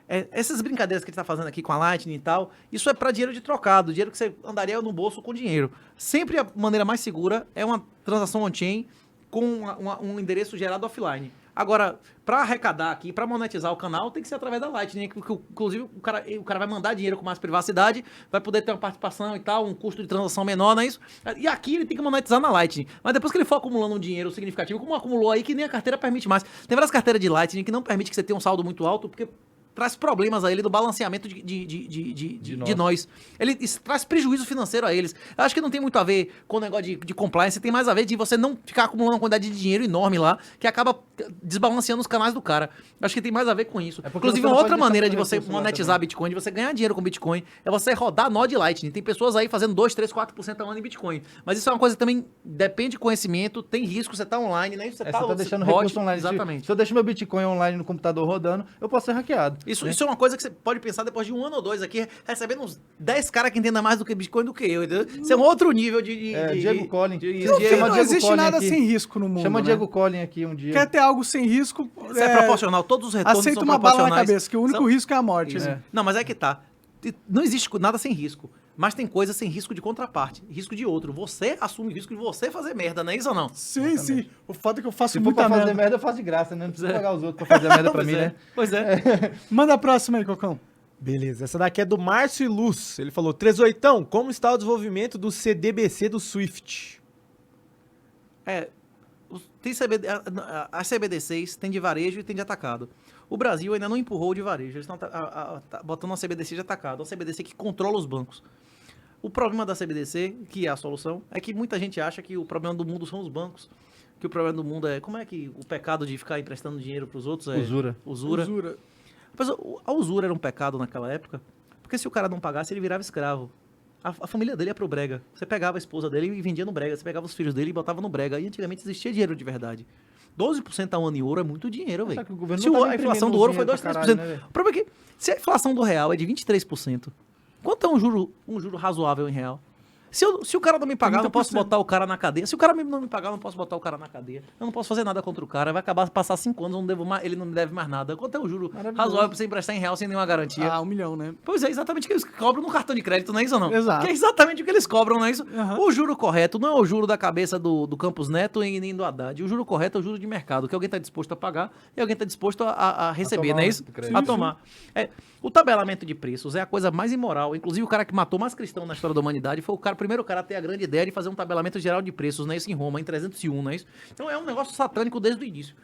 Essas brincadeiras que ele está fazendo aqui com a Lightning e tal, isso é para dinheiro de trocado, dinheiro que você andaria no bolso com dinheiro. Sempre a maneira mais segura é uma transação on-chain com um endereço gerado offline. Agora, para arrecadar aqui, para monetizar o canal, tem que ser através da Lightning, porque inclusive o cara vai mandar dinheiro com mais privacidade, vai poder ter uma participação e tal, um custo de transação menor, não é isso? E aqui ele tem que monetizar na Lightning. Mas depois que ele for acumulando um dinheiro significativo, como acumulou aí, que nem a carteira permite mais. Tem várias carteiras de Lightning que não permite que você tenha um saldo muito alto, porque traz problemas a ele do balanceamento de nós. Ele traz prejuízo financeiro a eles. Eu acho que não tem muito a ver com o negócio de compliance, tem mais a ver de você não ficar acumulando uma quantidade de dinheiro enorme lá, que acaba desbalanceando os canais do cara. Eu acho que tem mais a ver com isso. É porque Inclusive, você uma não outra pode maneira deixar de você recurso lá monetizar também. Bitcoin, de você ganhar dinheiro com Bitcoin, é você rodar nó de Lightning. Tem pessoas aí fazendo 2, 3, 4% ao ano em Bitcoin. Mas isso é uma coisa que também depende de conhecimento, tem risco, você tá online, né? Você Você tá deixando bot, recurso online. Exatamente. Se eu deixo meu Bitcoin online no computador rodando, eu posso ser hackeado. Isso é uma coisa que você pode pensar depois de 1 ano ou 2 aqui, recebendo uns 10 caras que entendem mais do que Bitcoin do que eu, entendeu? Isso é um outro nível Diego Collin. No fim, Chama não Diego existe Collin nada aqui. sem risco no mundo. Chama né? Diego Collin aqui um dia. Quer ter algo sem risco? Isso é proporcional, todos os retornos Aceita são uma bala na proporcionais. cabeça, que o único São- risco é a morte. Isso. né? Não, mas é que tá. Não existe nada sem risco. Mas tem coisa sem risco de contraparte, risco de outro. Você assume o risco de você fazer merda, não é isso ou não? Sim, sim. O fato é que eu faço Se for muita pra fazer merda. merda, eu faço de graça, né? Não precisa pagar os outros pra fazer a merda pra Pois mim, é, né? Pois é. Manda a próxima aí, Cocão. Beleza, essa daqui é do Márcio Luz. Ele falou: 38, como está o desenvolvimento do CDBC do Swift? Tem as CBDCs tem de varejo e tem de atacado. O Brasil ainda não empurrou o de varejo. Eles estão botando uma CBDC de atacado. Uma CBDC que controla os bancos. O problema da CBDC, que é a solução, é que muita gente acha que o problema do mundo são os bancos. Que o problema do mundo é... Como é que o pecado de ficar emprestando dinheiro para os outros é... Usura. Usura. Mas a usura era um pecado naquela época, porque se o cara não pagasse, ele virava escravo. A família dele ia pro brega. Você pegava a esposa dele e vendia no brega. Você pegava os filhos dele e botava no brega. E antigamente existia dinheiro de verdade. 12% ao ano em ouro é muito dinheiro, velho. Só que o governo Se não tá a inflação do imprimindo ouro foi dinheiro 2, pra 3%. caralho, né, velho? O problema é que se a inflação do real é de 23%, quanto é um juro razoável em real? Se o cara não me pagar, eu não posso 30%. botar o cara na cadeia. Se o cara não me pagar, eu não posso botar o cara na cadeia. Eu não posso fazer nada contra o cara. Vai acabar passar 5 anos, eu não devo mais, ele não me deve mais nada. Quanto é o juro Maravilhoso. razoável pra você emprestar em real sem nenhuma garantia? Ah, 1 milhão, né? Pois é, exatamente o que eles cobram no cartão de crédito, não é isso ou não? Exato. Que é exatamente o que eles cobram, não é isso? Aham. O juro correto não é o juro da cabeça do Campos Neto e nem do Haddad. O juro correto é o juro de mercado, que alguém está disposto a pagar e alguém está disposto a receber, tomar não é o isso? crédito. A tomar. O tabelamento de preços é a coisa mais imoral. Inclusive, o cara que matou mais cristão na história da humanidade foi o primeiro cara a ter a grande ideia de fazer um tabelamento geral de preços, não é isso? Em Roma, em 301, não é isso? Então é um negócio satânico desde o início.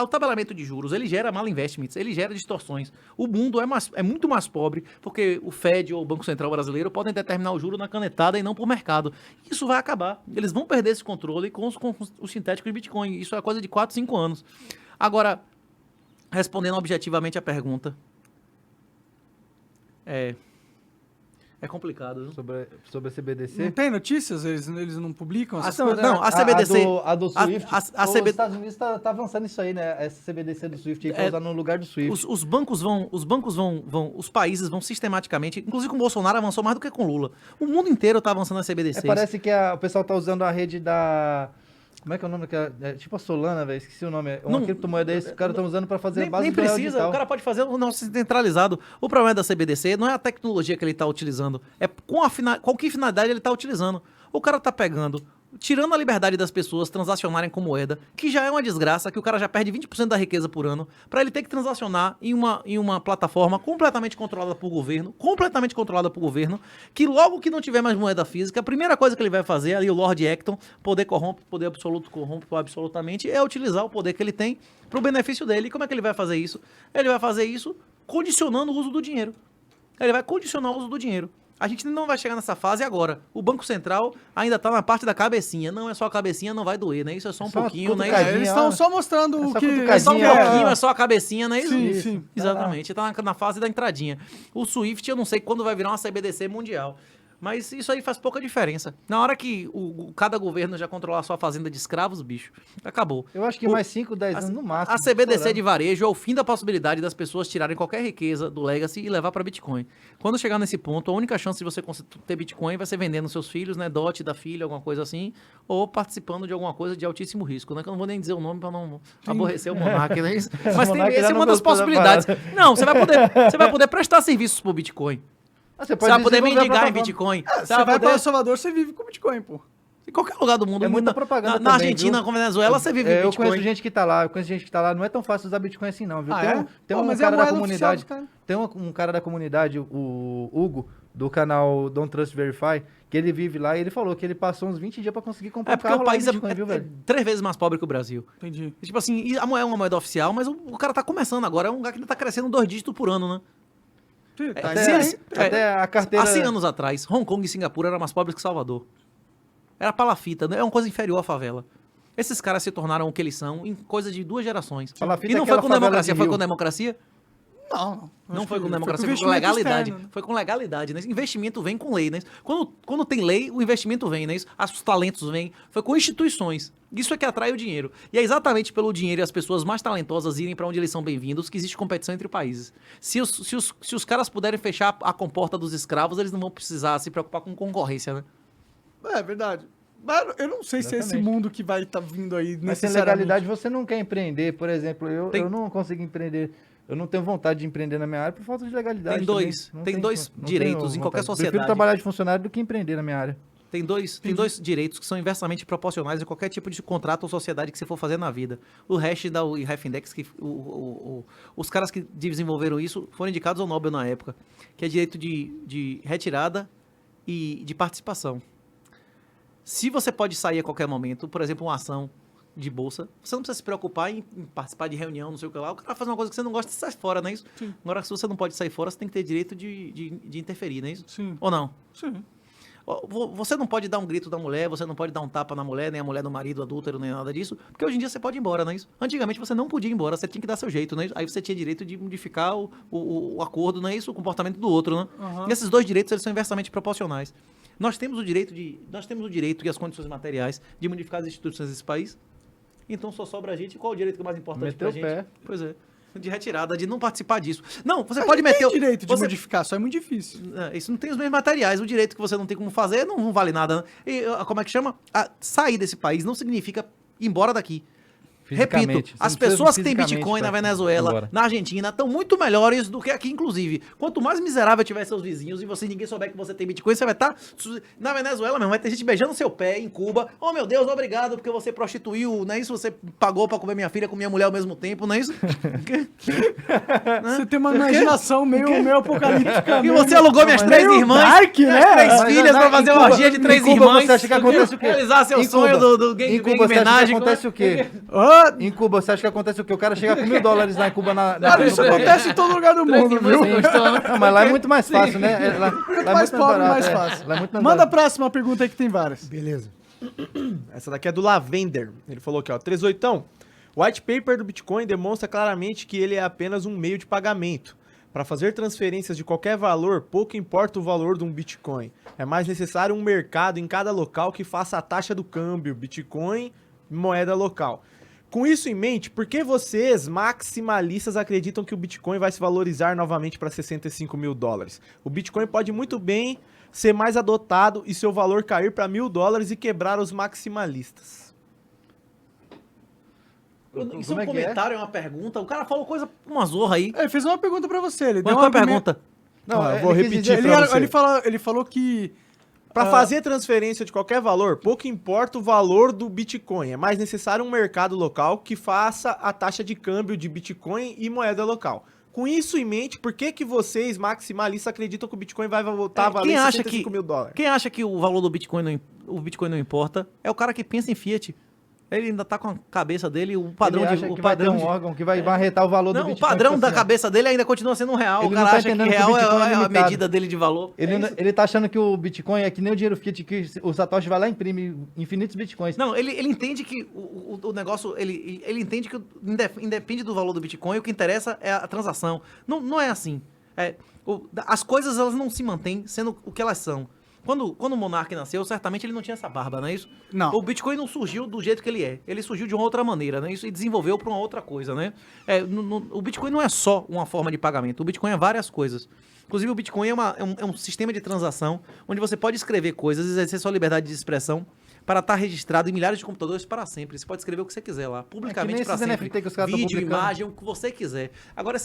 O tabelamento de juros, ele gera mal investimentos, ele gera distorções. O mundo é muito mais pobre porque o Fed ou o Banco Central brasileiro podem determinar o juro na canetada e não por mercado. Isso vai acabar. Eles vão perder esse controle com os sintéticos de Bitcoin. Isso é coisa de 4, 5 anos. Agora, respondendo objetivamente a pergunta, É complicado, viu? Sobre a Não CBDC. tem notícias? Eles não publicam essas Não, coisas? não, a CBDC... A do Swift. a Os CB Estados Unidos tá avançando isso aí, né? Essa CBDC do Swift aí pra É, usar no lugar do Swift. Os bancos vão, os países vão sistematicamente, inclusive com o Bolsonaro avançou mais do que com o Lula. O mundo inteiro tá avançando na CBDC. Parece que o pessoal tá usando a rede da... Como é que é o nome? É tipo a Solana, velho. Esqueci o nome. É uma Não- criptomoeda aí, os caras estão usando pra fazer Nem, base nem do real precisa, digital. o cara pode fazer o nosso centralizado. O problema da CBDC não é a tecnologia que ele está utilizando, é com que finalidade ele está utilizando. O cara está pegando, tirando a liberdade das pessoas transacionarem com moeda, que já é uma desgraça, que o cara já perde 20% da riqueza por ano, para ele ter que transacionar em uma plataforma completamente controlada por governo, que logo que não tiver mais moeda física, a primeira coisa que ele vai fazer, ali o Lord Acton, poder absoluto corrompe absolutamente, é utilizar o poder que ele tem para o benefício dele. E como é que ele vai fazer isso? Ele vai fazer isso condicionando o uso do dinheiro. Ele vai condicionar o uso do dinheiro. A gente não vai chegar nessa fase agora. O Banco Central ainda tá na parte da cabecinha. Não é só a cabecinha, não vai doer, né? Isso é só um Só uma pouquinho, né? cutucadinha. Eles estão só mostrando o Essa que... cutucadinha. É só um Tadinha. pouquinho, é só a cabecinha, não é isso? Sim, sim. Exatamente. Tá na fase da entradinha. O Swift, eu não sei quando vai virar uma CBDC mundial. Mas isso aí faz pouca diferença. Na hora que cada governo já controlar a sua fazenda de escravos, bicho, acabou. Eu acho que mais 5, 10 anos no máximo. A CBDC estourando. de varejo é o fim da possibilidade das pessoas tirarem qualquer riqueza do Legacy e levar para Bitcoin. Quando chegar nesse ponto, a única chance de você ter Bitcoin vai ser vendendo seus filhos, né? DOT da filha, alguma coisa assim, ou participando de alguma coisa de altíssimo risco, né? Que eu não vou nem dizer o nome para não aborrecer o Monark, né? Mas Monark já essa é não uma das gostou da possibilidades. parada. Não, você vai poder prestar serviços pro Bitcoin. Você Você vai poder desenvolver a mendigar em plataforma. Bitcoin. Você vai para El Salvador, você vive com Bitcoin, pô. Em qualquer lugar do mundo. É muita propaganda Na também, Argentina, viu? como na Venezuela, você vive em Eu Bitcoin. conheço gente que tá lá, não é tão fácil usar Bitcoin assim não, viu? Ah, tem é? um, tem Pô, um mas é a cara da moeda oficial comunidade, dos caras. tem um cara da comunidade, o Hugo, do canal Don't Trust Verify, que ele vive lá e ele falou que ele passou uns 20 dias pra conseguir comprar É um porque carro o lá em país Bitcoin, viu, é velho? 3 vezes mais pobre que o Brasil. Entendi. E, tipo assim, e a moeda é uma moeda oficial, mas o cara tá começando agora. É um lugar que ainda tá crescendo 2 dígitos por ano, né? Tá Até, aí. até a carteira... Há 100 anos atrás, Hong Kong e Singapura eram mais pobres que Salvador. Era palafita, né? É uma coisa inferior à favela. Esses caras se tornaram o que eles são em coisa de 2 gerações. Palafita E não é foi aquela com favela democracia, de foi Rio. com democracia? Não. Não Acho foi que com democracia, foi com investimento legalidade. externo, né? Foi com legalidade, né? Investimento vem com lei, né? Quando tem lei, o investimento vem, né? Os talentos vêm. Foi com instituições. Isso é que atrai o dinheiro. E é exatamente pelo dinheiro e as pessoas mais talentosas irem para onde eles são bem-vindos que existe competição entre países. Se os caras puderem fechar a comporta dos escravos, eles não vão precisar se preocupar com concorrência, né? É verdade. Mas eu não sei se é esse Exatamente. mundo que vai estar vindo aí Mas sem necessariamente. legalidade você não quer empreender, por exemplo, eu não consigo empreender, eu não tenho vontade de empreender na minha área por falta de legalidade. Tem dois- também. Não tem tenho- dois não direitos tenho em qualquer vontade. sociedade. Prefiro trabalhar de funcionário do que empreender na minha área. Tem dois direitos que são inversamente proporcionais em qualquer tipo de contrato ou sociedade que você for fazer na vida. O hash da UIREF Index, que os caras que desenvolveram isso foram indicados ao Nobel na época, que é direito de retirada e de participação. Se você pode sair a qualquer momento, por exemplo, uma ação de bolsa, você não precisa se preocupar em participar de reunião, não sei o que lá. O cara vai fazer uma coisa que você não gosta, você sai fora, não é isso? Sim. Agora, se você não pode sair fora, você tem que ter direito de interferir, não é isso? Sim. Ou não? Sim. Você não pode dar um grito da mulher, você não pode dar um tapa na mulher, nem a mulher no marido adúltero, nem nada disso, porque hoje em dia você pode ir embora, não é isso? Antigamente você não podia ir embora, você tinha que dar seu jeito, não é isso? Aí você tinha direito de modificar o acordo, não é isso? O comportamento do outro, né? Aham. E esses dois direitos, eles são inversamente proporcionais. Nós temos o direito e as condições materiais de modificar as instituições desse país. Então só sobra a gente. Qual o direito que é mais importante Meteu pra o gente? pé. Pois é. De retirada, de não participar disso. Não, você A pode gente meter. tem direito de você- modificar, só é muito difícil. Isso não tem os mesmos materiais. O direito que você não tem como fazer não vale nada. Né? E como é que chama? Sair desse país não significa ir embora daqui. Fisicamente. Repito, Você as não precisa pessoas que têm fisicamente Bitcoin na pra ir Venezuela, embora. na Argentina, estão muito melhores do que aqui, inclusive. Quanto mais miserável tiver seus vizinhos e ninguém souber que você tem Bitcoin, você vai estar na Venezuela mesmo. Vai ter gente beijando seu pé em Cuba. Oh, meu Deus, obrigado, porque você prostituiu, não é isso? Você pagou pra comer minha filha com minha mulher ao mesmo tempo, não é isso? Você tem uma imaginação meio apocalíptica. E você alugou minhas 3 meio irmãs, dark, minhas né? 3 Mas filhas na- pra fazer em uma Cuba- orgia de em 3 Cuba irmãs. você acha que acontece o quê? Realizar seu Em sonho Cuba- do Em gangbang Cuba você acha que homenagem. acontece o quê? Ah, Em Cuba você acha que acontece o quê? O cara chega com $1.000 lá em Cuba na cara, isso acontece em todo lugar do mundo, viu? Não, mas lá é muito mais fácil, né? Lá é Mais muito pobre, barato, mais é. fácil. Lá é muito mais Manda a barato. próxima pergunta aí que tem várias. Beleza. Essa daqui é do Lavender. Ele falou aqui, ó. 38. O white paper do Bitcoin demonstra claramente que ele é apenas um meio de pagamento. Para fazer transferências de qualquer valor, pouco importa o valor de um Bitcoin. É mais necessário um mercado em cada local que faça a taxa do câmbio, Bitcoin, moeda local. Com isso em mente, por que vocês, maximalistas, acreditam que o Bitcoin vai se valorizar novamente para 65 mil dólares? O Bitcoin pode muito bem ser mais adotado e seu valor cair para $1.000 e quebrar os maximalistas. Isso é um Como é que é? comentário, é uma pergunta. O cara falou coisa, uma zorra aí. Ele fez uma pergunta pra você. Ele deu Qual uma é a pergunta? Não, eu vou ele quis repetir dizer- pra você. Ele falou que... Para fazer transferência de qualquer valor, pouco importa o valor do Bitcoin. É mais necessário um mercado local que faça a taxa de câmbio de Bitcoin e moeda local. Com isso em mente, por que vocês, maximalistas, acreditam que o Bitcoin vai voltar a valer Quem acha 65 mil dólares? Quem acha que o valor do Bitcoin o Bitcoin não importa é o cara que pensa em Fiat. Ele ainda tá com a cabeça dele, o padrão ele acha de... O que vai ter padrão um de... órgão que vai marretar o valor do Não, o Bitcoin. padrão tipo da assim, ó. cabeça dele ainda continua sendo um real. Ele O não cara tá acha que entendendo que o real Bitcoin é é a limitado. medida dele de valor. Ele tá achando que o Bitcoin é que nem o dinheiro Fiat, que o Satoshi vai lá e imprime infinitos Bitcoins. Não, ele entende que o negócio, ele entende que independe do valor do Bitcoin, o que interessa é a transação. Não é assim. As coisas, elas não se mantêm sendo o que elas são. Quando o Monark nasceu, certamente ele não tinha essa barba, não é isso? Não. O Bitcoin não surgiu do jeito que ele é. Ele surgiu de uma outra maneira, né? Isso e desenvolveu para uma outra coisa, né? O Bitcoin não é só uma forma de pagamento. O Bitcoin é várias coisas. Inclusive, o Bitcoin é um sistema de transação onde você pode escrever coisas, exercer sua liberdade de expressão para estar registrado em milhares de computadores para sempre. Você pode escrever o que você quiser lá, publicamente para esses sempre. NFT que os caras tão Vídeo, publicando. imagem, o que você quiser. Agora,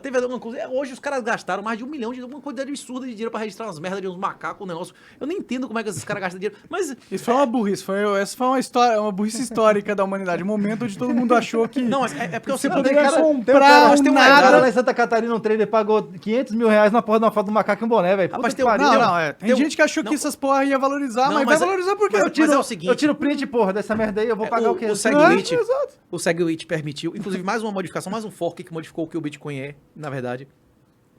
teve alguma coisa... Hoje os caras gastaram mais de 1 milhão de uma quantidade absurda de dinheiro para registrar umas merdas de uns macacos, um negócio. Eu nem entendo como é que esses caras gastam dinheiro. Mas Isso foi uma burrice. Essa foi uma história, uma burrice histórica da humanidade. Um momento onde todo mundo achou que não, é porque você eu poderia cara- comprar mas tem um O cara nada. lá em Santa Catarina, um trader, pagou 500 mil reais na porra de uma foto do macaco e um boné, velho. Rapaz, Puta que tem um- pariu. Não, tem gente que achou que essas porra ia valorizar, Não, mas vai mas é- valorizar por quê? mas é o seguinte- Eu tiro print, porra, dessa merda aí, eu vou pagar o quê? O É, SegWit, exato. o SegWit permitiu, inclusive mais uma modificação, mais um fork que modificou o que o Bitcoin é, na verdade,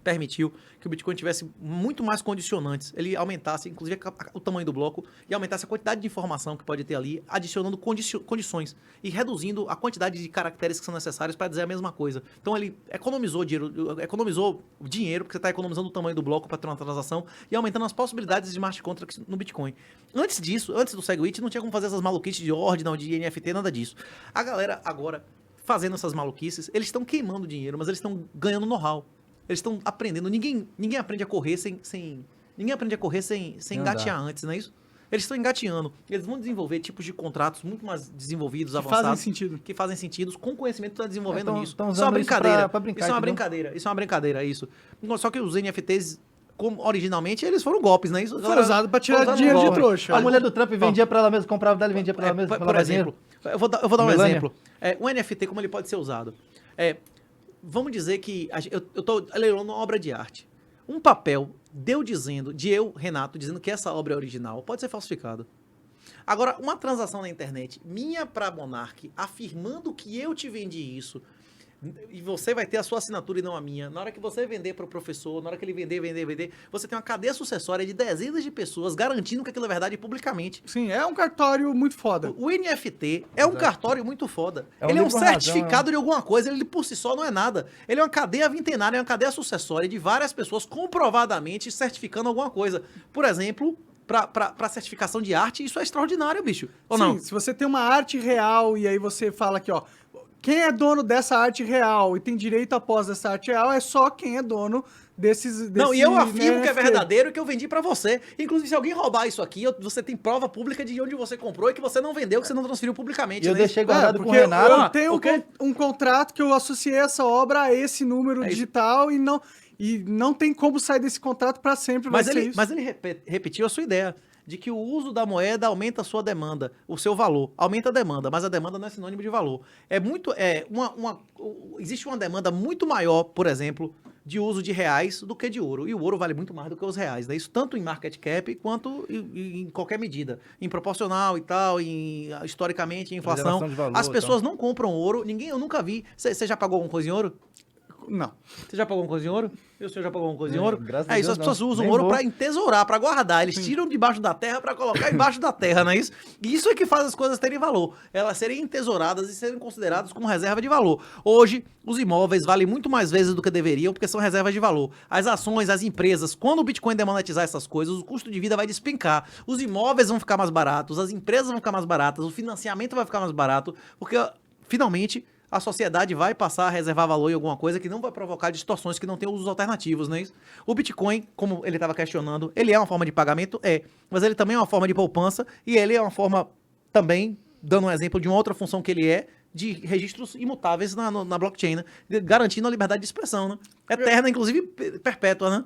permitiu que o Bitcoin tivesse muito mais condicionantes. Ele aumentasse, inclusive, o tamanho do bloco e aumentasse a quantidade de informação que pode ter ali, adicionando condições e reduzindo a quantidade de caracteres que são necessários para dizer a mesma coisa. Então ele economizou dinheiro, porque você está economizando o tamanho do bloco para ter uma transação e aumentando as possibilidades de smart contracts no Bitcoin. Antes disso, antes do SegWit, não tinha como fazer essas maluquices de ordem, de NFT, nada disso. A galera agora, fazendo essas maluquices, eles estão queimando dinheiro, mas eles estão ganhando know-how. Eles estão aprendendo. Ninguém aprende a correr ninguém aprende a correr sem engatear antes, não é isso? Eles estão engateando. Eles vão desenvolver tipos de contratos muito mais desenvolvidos, Que avançados. fazem sentido. Que fazem sentido com o conhecimento que está desenvolvendo Tão- nisso. tão Isso é uma usando isso brincadeira. pra brincar, Isso é uma entendeu? brincadeira. Isso é uma brincadeira, isso. Só que os NFTs, como originalmente, eles foram golpes, né? Isso Foram usados pra tirar dinheiro de trouxa. A mulher do Trump vendia pra ela mesma, comprava dela e vendia pra ela mesma. pra por lavar exemplo, dinheiro. eu vou dar um Melania. exemplo. O NFT, como ele pode ser usado? Vamos dizer que eu estou leilando uma obra de arte. Um papel Renato, dizendo que essa obra é original, pode ser falsificado. Agora, uma transação na internet, minha pra Monark, afirmando que eu te vendi isso, e você vai ter a sua assinatura e não a minha. Na hora que você vender para o professor, na hora que ele vender, você tem uma cadeia sucessória de dezenas de pessoas garantindo que aquilo é verdade publicamente. Sim, é um cartório muito foda. O NFT é um cartório muito foda. É um Ele é um livro com razão, certificado de alguma coisa, ele por si só não é nada. Ele é uma cadeia vintenária, é uma cadeia sucessória de várias pessoas comprovadamente certificando alguma coisa. Por exemplo, para certificação de arte, isso é extraordinário, bicho. Ou Sim, não? se você tem uma arte real e aí você fala aqui, ó, quem é dono dessa arte real e tem direito após essa arte real é só quem é dono desses Não, e eu afirmo que é NFT. verdadeiro e que eu vendi pra você. Inclusive, se alguém roubar isso aqui, você tem prova pública de onde você comprou e que você não vendeu, que você não transferiu publicamente. E eu né? deixei guardado com o porque Renato. eu tenho o quê? um contrato que eu associei essa obra a esse número É isso. digital e não tem como sair desse contrato para sempre. Mas vai ser ele, isso. mas ele repetiu a sua ideia de que o uso da moeda aumenta a sua demanda, o seu valor. Aumenta a demanda, mas a demanda não é sinônimo de valor. Existe uma demanda muito maior, por exemplo, de uso de reais do que de ouro. E o ouro vale muito mais do que os reais. Né? Isso tanto em market cap quanto em qualquer medida. Em proporcional e tal, historicamente, em inflação. Geração de valor, As pessoas não compram ouro. Eu nunca vi. Você já pagou alguma coisa em ouro? Não. Você já pagou uma coisa em ouro? E o senhor já pagou uma coisa em Não, ouro? graças a É isso, Deus as pessoas não. usam Nem ouro vou. pra entesourar, pra guardar. Eles tiram debaixo da terra pra colocar embaixo da terra, não é isso? E isso é que faz as coisas terem valor. Elas serem entesouradas e serem consideradas como reserva de valor. Hoje, os imóveis valem muito mais vezes do que deveriam, porque são reservas de valor. As ações, as empresas, quando o Bitcoin demonetizar essas coisas, o custo de vida vai despencar. Os imóveis vão ficar mais baratos, as empresas vão ficar mais baratas, o financiamento vai ficar mais barato, porque finalmente a sociedade vai passar a reservar valor em alguma coisa que não vai provocar distorções que não tem usos alternativos, não é isso? O Bitcoin, como ele estava questionando, ele é uma forma de pagamento? É. Mas ele também é uma forma de poupança e ele é uma forma também, dando um exemplo de uma outra função que ele é, de registros imutáveis na blockchain, né? Garantindo a liberdade de expressão, né? Eterna, inclusive perpétua, né?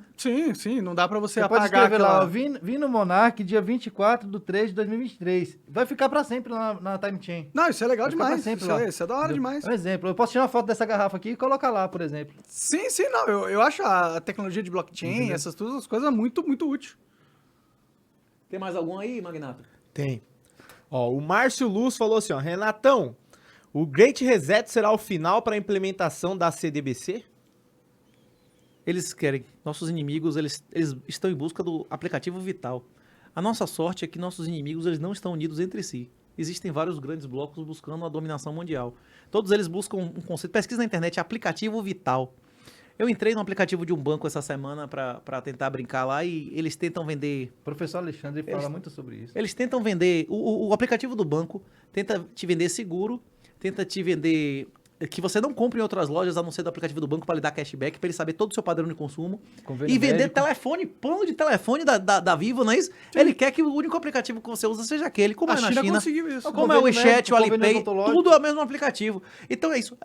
Sim, não dá pra você Você pode apagar escrever lá, aquela... ó, vim no Monark dia 24/3/2023. Vai ficar pra sempre lá na time chain. Não, isso é legal Vai ficar demais. pra sempre Isso lá. é, isso é da hora Entendeu? demais. Um exemplo, eu posso tirar uma foto dessa garrafa aqui e colocar lá, por exemplo. Sim, não, eu acho a tecnologia de blockchain, essas todas as coisas muito, muito útil. Tem mais algum aí, Magnato? Tem. Ó, o Márcio Luz falou assim, ó, Renatão, o Great Reset será o final para a implementação da CDBC? Eles querem. Nossos inimigos, eles estão em busca do aplicativo vital. A nossa sorte é que nossos inimigos, eles não estão unidos entre si. Existem vários grandes blocos buscando a dominação mundial. Todos eles buscam um conceito. Pesquisa na internet, aplicativo vital. Eu entrei no aplicativo de um banco essa semana para tentar brincar lá e eles tentam vender. O professor Alexandre fala muito sobre isso. Eles tentam vender. O aplicativo do banco tenta te vender seguro, tenta te vender que você não compre em outras lojas a não ser do aplicativo do banco para lhe dar cashback, para ele saber todo o seu padrão de consumo. Convênio E vender médico. telefone, plano de telefone da Vivo, não é isso? Ele quer que o único aplicativo que você usa seja aquele, como A é na China China. conseguiu isso. Como é o Convênio WeChat, médico, o convênio Alipay, odontológico. tudo é o mesmo aplicativo. Então é isso.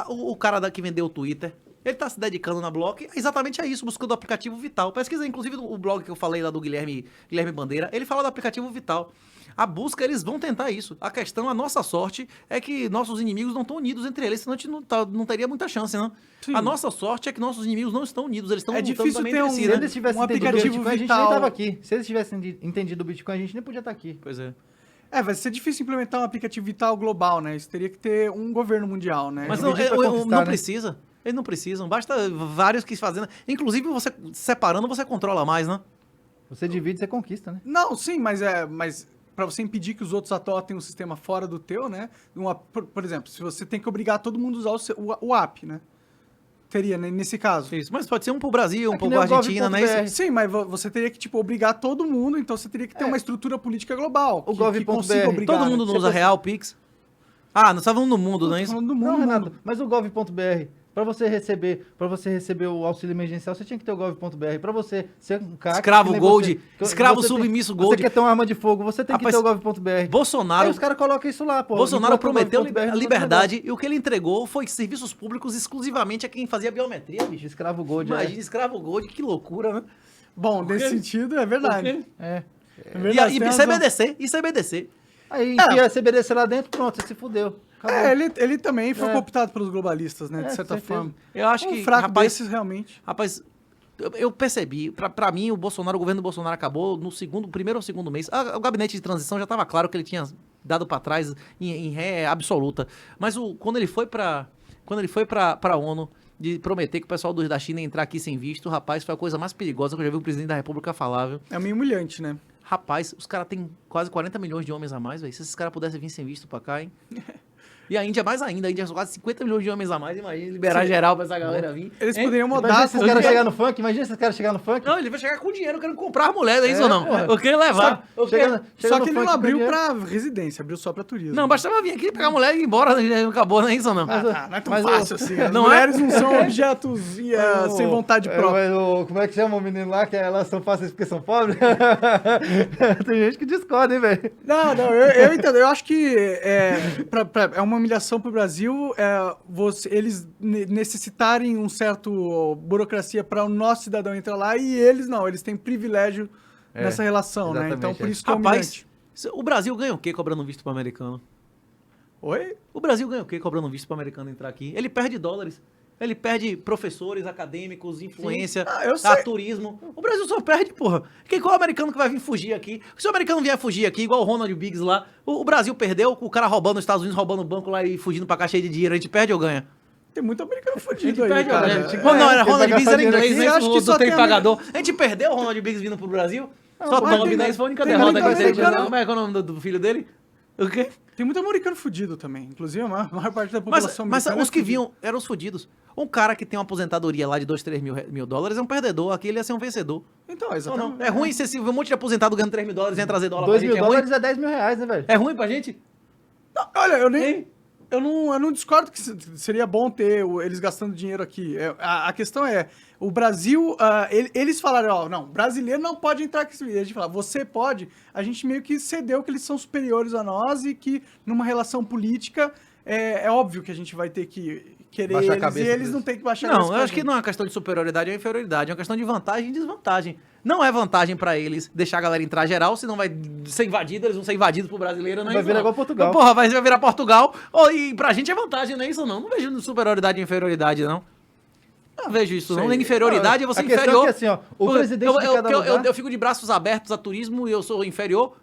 O cara que vendeu o Twitter, ele tá se dedicando na Block exatamente a isso, buscando o aplicativo Vital. Pesquisa, inclusive, o blog que eu falei lá do Guilherme Bandeira, ele fala do aplicativo Vital. A busca, eles vão tentar isso. A questão, a nossa sorte, é que nossos inimigos não estão unidos entre eles, senão a gente não teria muita chance, não. Sim. A nossa sorte é que nossos inimigos não estão unidos, eles estão É lutando difícil também ter entre um- si, Se né? eles tivessem Um entendido o aplicativo Bitcoin, a gente vital. nem tava aqui. Se eles tivessem entendido o Bitcoin, a gente nem podia estar aqui. Pois é. Vai ser difícil implementar um aplicativo vital global, né? Isso teria que ter um governo mundial, né? Mas dividir não, pra conquistar, não né? precisa. Eles não precisam. Basta vários que fazendo. Inclusive, você separando, você controla mais, né? Você divide, você conquista, né? Não, sim, mas para você impedir que os outros adotem um sistema fora do teu, né? Por exemplo, se você tem que obrigar todo mundo a usar o app, né? Teria, né, nesse caso. Isso. Mas pode ser um pro Brasil, um É que pro nem o Argentina, né? gov.br. Isso. Sim, mas você teria que, tipo, obrigar todo mundo, então você teria que ter uma estrutura política global. O que gov.br. consiga obrigar, Todo né? mundo não Se usa você- real, Pix. Ah, nós estávamos no mundo, não é Tô isso? falando do Não, mundo, Renato, mundo. mas o gov.br, para você receber o auxílio emergencial, você tinha que ter o gov.br. Para você ser um cara Escravo Gold, escravo submisso Gold. Você quer ter uma arma de fogo, você tem Rapaz, que ter o gov.br. Bolsonaro, Aí os caras colocam isso lá, pô. Bolsonaro Enquanto o prometeu gov.br não faz liberdade e o que ele entregou foi serviços públicos exclusivamente a quem fazia biometria, bicho. negócio. Escravo Gold, Imagina, escravo Gold, que loucura, né? Bom, nesse sentido, é verdade. é. É verdade, E tem isso é razão. BDC, isso é BDC. Aí enfia a CBDC lá dentro, pronto, você se fudeu. Acabou. Ele também foi É. cooptado pelos globalistas, né? De É, certa certeza. forma. Eu acho Um que, fraco rapaz, desses, realmente. Rapaz, eu percebi, pra mim o governo do Bolsonaro acabou no primeiro ou segundo mês. O gabinete de transição já estava claro que ele tinha dado pra trás em ré absoluta. Mas quando ele foi pra ONU de prometer que o pessoal da China ia entrar aqui sem visto, rapaz, foi a coisa mais perigosa que eu já vi o presidente da República falar, viu? É meio humilhante, né? Rapaz, os caras têm quase 40 milhões de homens a mais, velho. Se esses caras pudessem vir sem visto pra cá, hein? E a Índia mais ainda. A Índia são quase 50 milhões de homens a mais. Imagina liberar geral pra essa galera vir. Eles Hein? poderiam Imagina mudar. esses caras chegar no funk, imagina esses caras chegar no funk. Não, ele vai chegar com dinheiro, querendo comprar a mulher, não é isso ou não? porra. Eu queria levar. Chega Só no que ele funk não com abriu dinheiro. pra residência, abriu só pra turismo. Não, bastava vir aqui, pegar a mulher e ir embora, né? Acabou, não é isso ou não? Mas, Não é tão mas fácil assim. As Não é? mulheres não são objetos sem vontade própria. Como é que chama o menino lá, que elas são fáceis porque são pobres? Tem gente que discorda, hein, velho? Não, eu entendo. Eu acho que é uma humilhação pro Brasil eles necessitarem um certo burocracia para o nosso cidadão entrar lá e eles não, eles têm privilégio nessa relação, né? exatamente, Então por é. isso que é Rapaz, humilhante. o Brasil ganha o quê cobrando visto pro americano? Oi? O Brasil ganha o quê cobrando visto pro americano entrar aqui? Ele perde dólares. Ele perde professores, acadêmicos, influência, eu sei. turismo. O Brasil só perde, porra. Qual é o americano que vai vir fugir aqui? Se o americano vier fugir aqui, igual o Ronald Biggs lá, o Brasil perdeu, o cara roubando nos Estados Unidos, roubando o banco lá e fugindo pra cá cheio de dinheiro, a gente perde ou ganha? Tem muito americano A gente fudido aí, perde, cara. né? gente Não, era quem vai Ronald Biggs gastar era dinheiro inglês, aqui? né? Eu acho que Do só trem tem pagador. A gente perdeu o Ronald Biggs vindo pro Brasil. Só mas Tom tem- Biggs foi a única tem derrota muito que ele teve. americano- Como é que é o nome do filho dele? O quê? Tem muito americano fudido também. Inclusive, a maior parte da Mas, população mas americana os que é fudida. vinham eram os fudidos. Um cara que tem uma aposentadoria lá de 2, 3 mil dólares é um perdedor. Aqui ele ia ser um vencedor. Então, Ou exatamente. não? É ruim se um monte de aposentado ganhando 3 mil dólares e ia trazer dólar 2 pra mil gente. dólares é 10 mil reais, né, velho? É ruim pra gente? Não, olha, eu nem... Hein? Eu não discordo que seria bom ter eles gastando dinheiro aqui. A questão é, o Brasil, eles falaram, ó, não, brasileiro não pode entrar aqui. E a gente fala, você pode. A gente meio que cedeu que eles são superiores a nós e que numa relação política é óbvio que a gente vai ter que querer Baixar a eles cabeça e eles deles. não tem que baixar a Não, cabeça eu pra acho que gente. não é uma questão de superioridade ou inferioridade, é uma questão de vantagem e desvantagem. Não é vantagem pra eles deixar a galera entrar geral, senão vai ser invadido, eles vão ser invadidos por brasileiro, não é Vai isso, virar não. igual Portugal. Então, porra, vai virar Portugal, e pra gente é vantagem, não é isso não. Não vejo superioridade e inferioridade, não. Não vejo isso, não. Sei. Nem inferioridade é você A questão inferior. é que, assim, ó, o presidente de cada lugar... eu fico de braços abertos a turismo e eu sou inferior.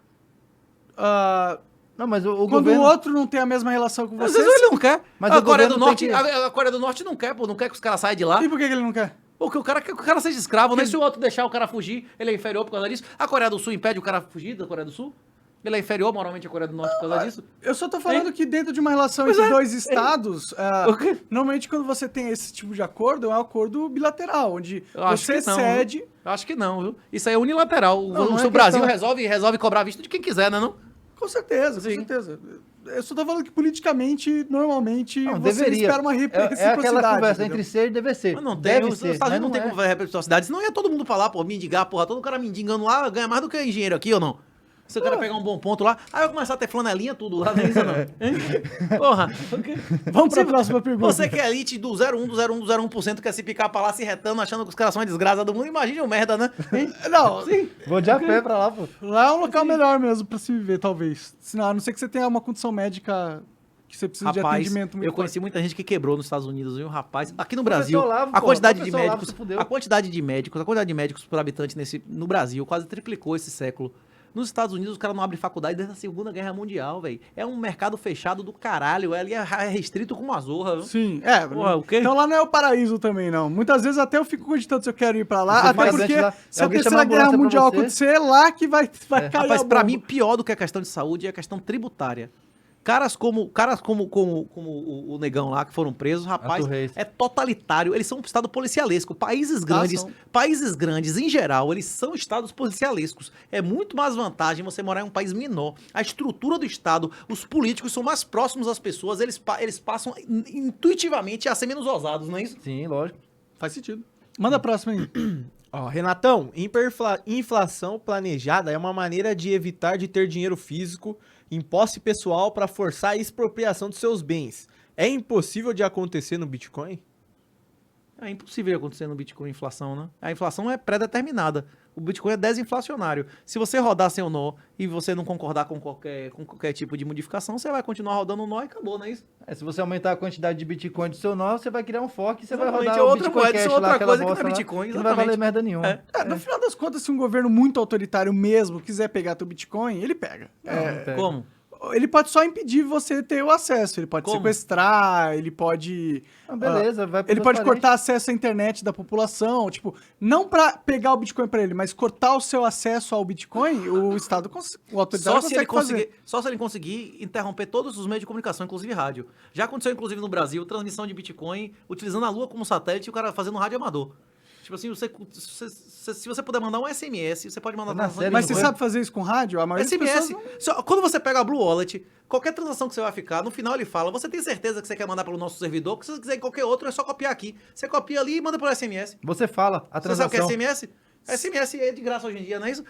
Ah, Não, mas o quando governo... o outro não tem a mesma relação com Às você... vezes ele não quer. Mas a o Coreia do governo Norte, tem que- a Coreia do Norte não quer, pô. Não quer que os caras saiam de lá. E por que ele não quer? Porque o cara quer que o cara seja escravo, né? Se o outro deixar o cara fugir, ele é inferior por causa disso. A Coreia do Sul impede o cara fugir da Coreia do Sul? Ele é inferior moralmente à Coreia do Norte por causa disso? Eu só tô falando Hein? que dentro de uma relação Pois entre é. dois estados, O quê? normalmente quando você tem esse tipo de acordo, é um acordo bilateral, onde Eu acho você que não, cede... viu? Eu acho que não, viu? Isso aí é unilateral. Não o é Brasil questão- resolve cobrar visto de quem quiser, né? Não? Com certeza, com Sim. certeza. Eu só tô falando que politicamente, normalmente, Não, você deveria. espera uma É reciprocidade. aquela conversa entendeu? entre ser e dever ser. Mas não tem. Deve Os ser, Estados mas Unidos não tem é. como reciprocidade. Senão ia todo mundo pra lá, pô, mendigar, porra. Todo cara mendigando lá ganha mais do que engenheiro aqui ou não? Se o cara pegar um bom ponto lá, aí vai começar a ter flanelinha tudo lá, não é isso não? Hein? Porra. Vamos pra próxima pergunta. Você que é elite do 0,1, do 0,1, do 0,1%, quer se picar pra lá, se retando, achando que os caras são a desgraça do mundo, imagina o merda, né? Hein? Não, Vou de a pé pra lá, pô. lá é um local melhor mesmo pra se viver, talvez. Senão, a não ser que você tenha uma condição médica que você precisa de Rapaz, atendimento muito eu conheci muita gente que quebrou nos Estados Unidos, viu, rapaz? Aqui no Professor Brasil, Olavo, a pô, quantidade de professor Olavo médicos, se fudeu. a quantidade de médicos por habitante no Brasil quase triplicou esse século. Nos Estados Unidos, os caras não abrem faculdade desde a Segunda Guerra Mundial, velho. É um mercado fechado do caralho. Ali é restrito com uma zorra, viu? Sim, Porra, o quê? Então lá não é o paraíso também, não. Muitas vezes até eu fico cogitando se eu quero ir pra lá, Você até faz porque antes lá, se a alguém Terceira chama a Guerra ambulância pra Mundial você. acontecer, é lá que vai cair Rapaz, a pra bomba. mim, pior do que a questão de saúde é a questão tributária. Caras como o negão lá, que foram presos, rapaz, Arthur Reis. é totalitário. Eles são um estado policialesco. são. Países grandes, em geral, eles são estados policialescos. É muito mais vantagem você morar em um país menor. A estrutura do estado, os políticos são mais próximos às pessoas, eles passam intuitivamente a ser menos ousados, não é isso? Sim, lógico. Faz sentido. Manda a próxima aí. Ó, Renatão, inflação planejada é uma maneira de evitar de ter dinheiro físico em posse pessoal para forçar a expropriação dos seus bens. É impossível de acontecer no Bitcoin? É impossível acontecer no Bitcoin inflação, né? A inflação é pré-determinada. O Bitcoin é desinflacionário. Se você rodar sem o nó e você não concordar com qualquer tipo de modificação, você vai continuar rodando o nó e acabou, não é isso? Se você aumentar a quantidade de Bitcoin do seu nó, você vai criar um fork e você vai Exatamente, rodar é o outra Bitcoin moeda, Cash isso é lá, outra aquela coisa que não é bosta lá, Bitcoin, que não vai valer exatamente. merda nenhuma. É. No final das contas, se um governo muito autoritário mesmo quiser pegar teu Bitcoin, ele pega. Não pega. Como? Ele pode só impedir você ter o acesso. Ele pode Como? sequestrar, ele pode... Ah, beleza, vai pro Ele pode transparente. cortar acesso à internet da população. Tipo, não pra pegar o Bitcoin pra ele, mas cortar o seu acesso ao Bitcoin, o Estado, o autoritário Só se ele conseguir interromper todos os meios de comunicação, inclusive rádio. Já aconteceu, inclusive, no Brasil, transmissão de Bitcoin utilizando a Lua como satélite e o cara fazendo rádio amador. Tipo assim, se você puder mandar um SMS, você pode mandar Na transação de série, Mas você Bitcoin. sabe fazer isso com rádio? A maioria das SMS. pessoas não... Quando você pega a Blue Wallet, qualquer transação que você vai ficar, no final ele fala, você tem certeza que você quer mandar pelo nosso servidor? Que se você quiser em qualquer outro, é só copiar aqui. Você copia ali e manda por SMS. Você fala a Você sabe o que é transação. SMS? SMS é de graça hoje em dia, não é isso?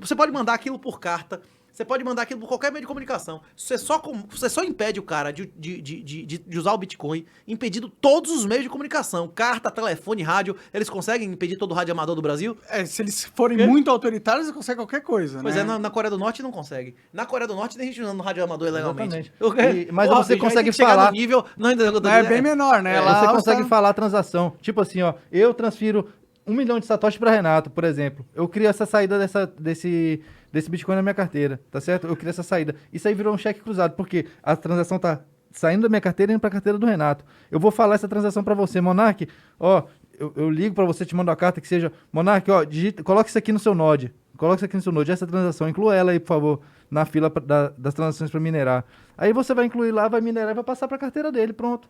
Você pode mandar aquilo por carta, você pode mandar aquilo por qualquer meio de comunicação. Você só impede o cara de usar o Bitcoin, impedindo todos os meios de comunicação. Carta, telefone, rádio. Eles conseguem impedir todo o rádio amador do Brasil? Se eles forem Quê? muito autoritários, eles conseguem qualquer coisa, Pois né? é, na Coreia do Norte não consegue. Na Coreia do Norte tem gente usando rádio amador ilegalmente. Exatamente. Mas você bicho, aí consegue tem que chegar falar- no nível... Não, Mas é bem menor, né? Lá Você consegue tá- falar a transação. Tipo assim, ó, eu transfiro 1 milhão de satoshi pra Renato, por exemplo. Eu crio essa saída desse Bitcoin na minha carteira, tá certo? Eu crio essa saída. Isso aí virou um cheque cruzado, porque a transação tá saindo da minha carteira e indo pra carteira do Renato. Eu vou falar essa transação pra você, Monark. Ó, eu ligo pra você, te mando uma carta que seja, Monark, ó, coloca isso aqui no seu Node. Coloca isso aqui no seu Node, essa transação, inclua ela aí, por favor, na fila das transações pra minerar. Aí você vai incluir lá, vai minerar e vai passar pra carteira dele, pronto.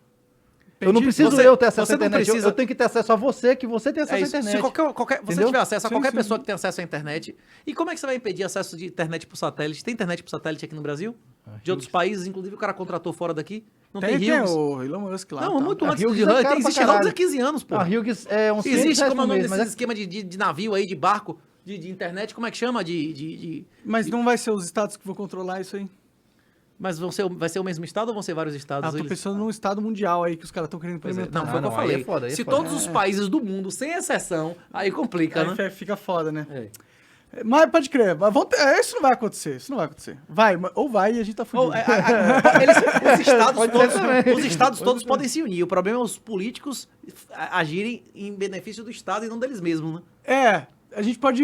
Eu não preciso Você- eu ter acesso você à não internet, precisa- eu tenho que ter acesso a você, que você tem acesso É à isso. internet. Se você Entendeu? tiver acesso a Sim, qualquer sim. pessoa que tem acesso à internet. E como é que você vai impedir acesso de internet por satélite? Tem internet por satélite aqui no Brasil? De outros países, inclusive o cara contratou fora daqui? Não tem, Tem Hughes? o Elon Musk lá. Não, tá. muito A antes Hughes de é caro pra existe caralho. Hughes há 15 anos, pô. A Hughes é um Existe, como é o nome mês, desse mas esquema de navio aí, de barco, de internet, como é que chama? Mas não vai ser os estados que vão controlar isso aí. Mas vai ser o mesmo estado ou vão ser vários estados? Tô Eles- pensando num estado mundial aí que os caras estão querendo Pois é. implementar. Não, foi o que eu não, aí falei. é foda, aí é Se foda. todos os países do mundo, sem exceção, aí complica, né? Aí fica foda, né? É. Mas pode crer, mas isso não vai acontecer, isso não vai acontecer. Vai, ou vai e a gente tá fudido. Ou, os estados Pode todos ser. podem se unir. O problema é os políticos agirem em benefício do Estado e não deles mesmos, né? A gente pode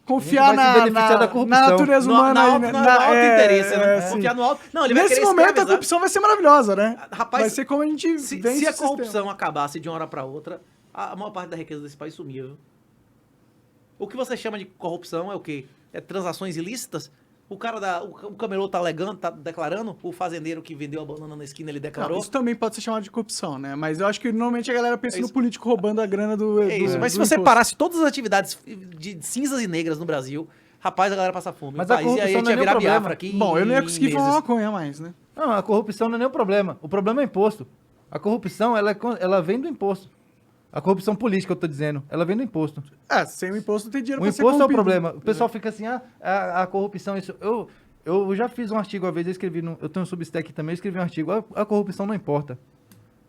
confiar A gente vai se beneficiar da corrupção. na natureza humana. aí, né? no alto interesse, né? sim. Confiar no alto. Não, ele vai Nesse querer momento a escravizar. corrupção vai ser maravilhosa, né? Rapaz, vai ser como a gente Se vence a o sistema. corrupção acabasse de uma hora para outra, a maior parte da riqueza desse país sumia, viu? O que você chama de corrupção é o quê? É transações ilícitas? O cara o camelô tá alegando, tá declarando, o fazendeiro que vendeu a banana na esquina, ele Não, declarou. isso também pode ser chamado de corrupção, né? Mas eu acho que normalmente a galera pensa É no isso. político roubando a grana do. É isso, do- mas se do você imposto. parasse todas as atividades de cinzas e negras no Brasil, rapaz, a galera passa fome. Mas o a país, e aí corrupção não é ia nem virar o problema. Biafra aqui Bom, eu não ia em conseguir fumar meses. maconha mais, né? Não, a corrupção não é nem o problema. O problema é imposto. A corrupção, ela vem do imposto. A corrupção política, eu tô dizendo, ela vem do imposto. Sem o imposto não tem dinheiro O pra ser imposto é o corrompido. problema. O pessoal fica assim, a corrupção, isso... Eu já fiz um artigo uma vez, eu tenho um Substack também, eu escrevi um artigo, a corrupção não importa.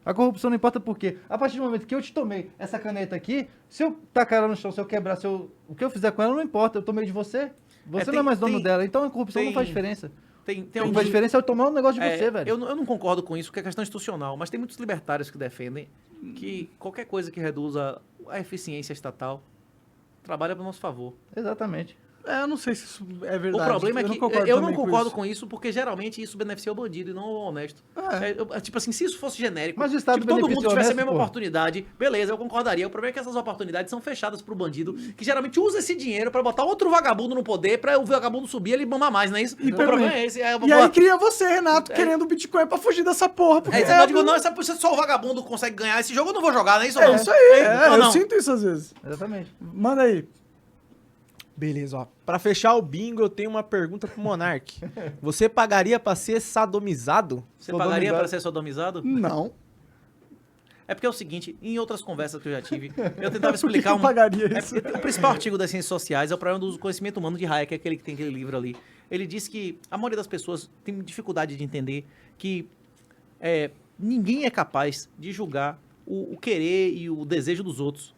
A corrupção não importa porque, a partir do momento que eu te tomei essa caneta aqui, se eu tacar ela no chão, se eu quebrar, o que eu fizer com ela não importa, eu tomei de você. Você tem- não é mais dono tem- dela, então a corrupção não tem- faz diferença. Tem O que alguns- faz diferença é eu tomar um negócio de É, você, velho. eu não concordo com isso, porque é questão institucional, mas tem muitos libertários que defendem que qualquer coisa que reduza a eficiência estatal trabalha para o nosso favor. Exatamente. Eu não sei se isso é O verdade. problema é que concordo eu não também concordo isso. com isso, porque geralmente isso beneficia o bandido e não o honesto. É. Tipo assim, se isso fosse genérico, Mas o Estado tipo, todo mundo beneficia o tivesse a honesto, mesma pô. oportunidade, beleza, eu concordaria. O problema é que essas oportunidades são fechadas pro bandido, que geralmente usa esse dinheiro pra botar outro vagabundo no poder, pra o vagabundo subir e ele mamar mais, não é isso? O problema é esse. E aí cria você, Renato, querendo o Bitcoin pra fugir dessa porra. Porque eu digo, não, se só o vagabundo consegue ganhar esse jogo, eu não vou jogar, não é isso? ou É não? isso aí, Ou eu não? sinto isso às vezes. Exatamente. Manda aí. Beleza, ó. Pra fechar o bingo, eu tenho uma pergunta pro Monark. Você pagaria pra ser sadomizado? Você pagaria Sodomizado. pra ser sodomizado? Não. É porque é o seguinte, em outras conversas que eu já tive, eu tentava Por que explicar que eu pagaria É isso? porque o principal artigo das ciências sociais é o problema do conhecimento humano de Hayek, aquele que tem aquele livro ali. Ele diz que a maioria das pessoas tem dificuldade de entender que ninguém é capaz de julgar o querer e o desejo dos outros.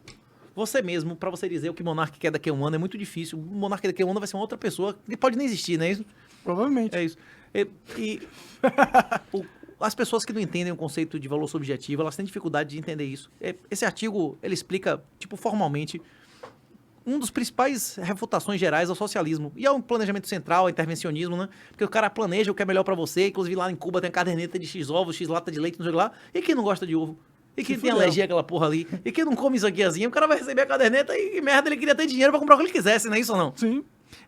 Você mesmo, pra você dizer o que o Monark quer daqui a um ano é muito difícil. O Monark daqui a um ano vai ser uma outra pessoa que pode nem existir, não é isso? Provavelmente. É isso. As pessoas que não entendem o conceito de valor subjetivo, elas têm dificuldade de entender isso. Esse artigo, ele explica, tipo, formalmente, um dos principais refutações gerais ao socialismo. E ao planejamento central, ao intervencionismo, né? Porque o cara planeja o que é melhor pra você. Inclusive lá em Cuba tem a caderneta de X ovos, X lata de leite, não sei lá. E quem não gosta de ovo? E quem tem fudeu. alergia àquela porra ali? E quem não come isso aqui assim? O cara vai receber a caderneta e merda, ele queria ter dinheiro pra comprar o que ele quisesse, não é isso ou não? Sim.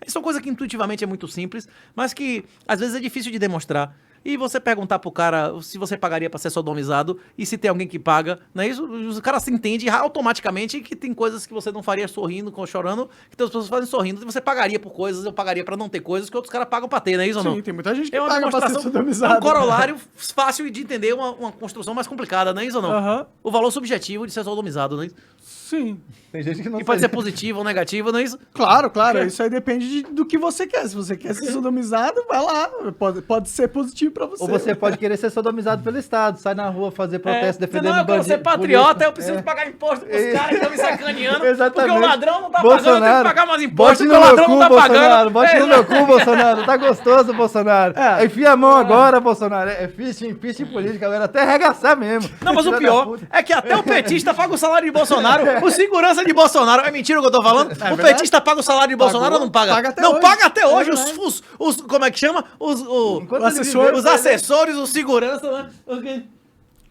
Isso é uma coisa que intuitivamente é muito simples, mas que às vezes é difícil de demonstrar. E você perguntar pro cara se você pagaria pra ser sodomizado e se tem alguém que paga, não é isso? O cara se entende automaticamente que tem coisas que você não faria sorrindo, chorando, que as pessoas fazem sorrindo. E você pagaria por coisas, eu pagaria pra não ter coisas que outros caras pagam pra ter, não é isso ou não? Sim, tem muita gente que É uma paga pra ser demonstração, é sodomizado. um corolário fácil de entender, uma construção mais complicada, não é isso ou não? Aham. O valor subjetivo de ser sodomizado, não é isso? Sim. Tem gente que não E pode ser seria. positivo ou negativo, não é isso? Claro, claro. Isso aí depende do que você quer. Se você quer ser sodomizado, vai lá. Pode ser positivo pra você. Ou você pode querer ser sodomizado pelo Estado, sai na rua fazer protesto defendendo não, eu quero ser bandido, patriota, polícia. eu preciso pagar imposto pros caras que estão me sacaneando. Exatamente. Porque o ladrão não tá pagando, eu tenho que Bolsonaro, pagar mais impostos, bote porque no o meu ladrão cu, não tá Bolsonaro, pagando. bote no meu cu, Bolsonaro. Tá gostoso, Bolsonaro. Enfia a mão agora, Bolsonaro. É phishing político, galera. Até arregaçar mesmo. Não, mas o Filha da pior puta. é que até o petista paga o salário de Bolsonaro Bolsonaro, o segurança de Bolsonaro. É mentira o que eu tô falando? O verdade? petista paga o salário de Bolsonaro ou não paga? Paga até não, hoje. paga até hoje. É Como é que chama? Enquanto o ele assessor- viver, Os assessores, o segurança, né?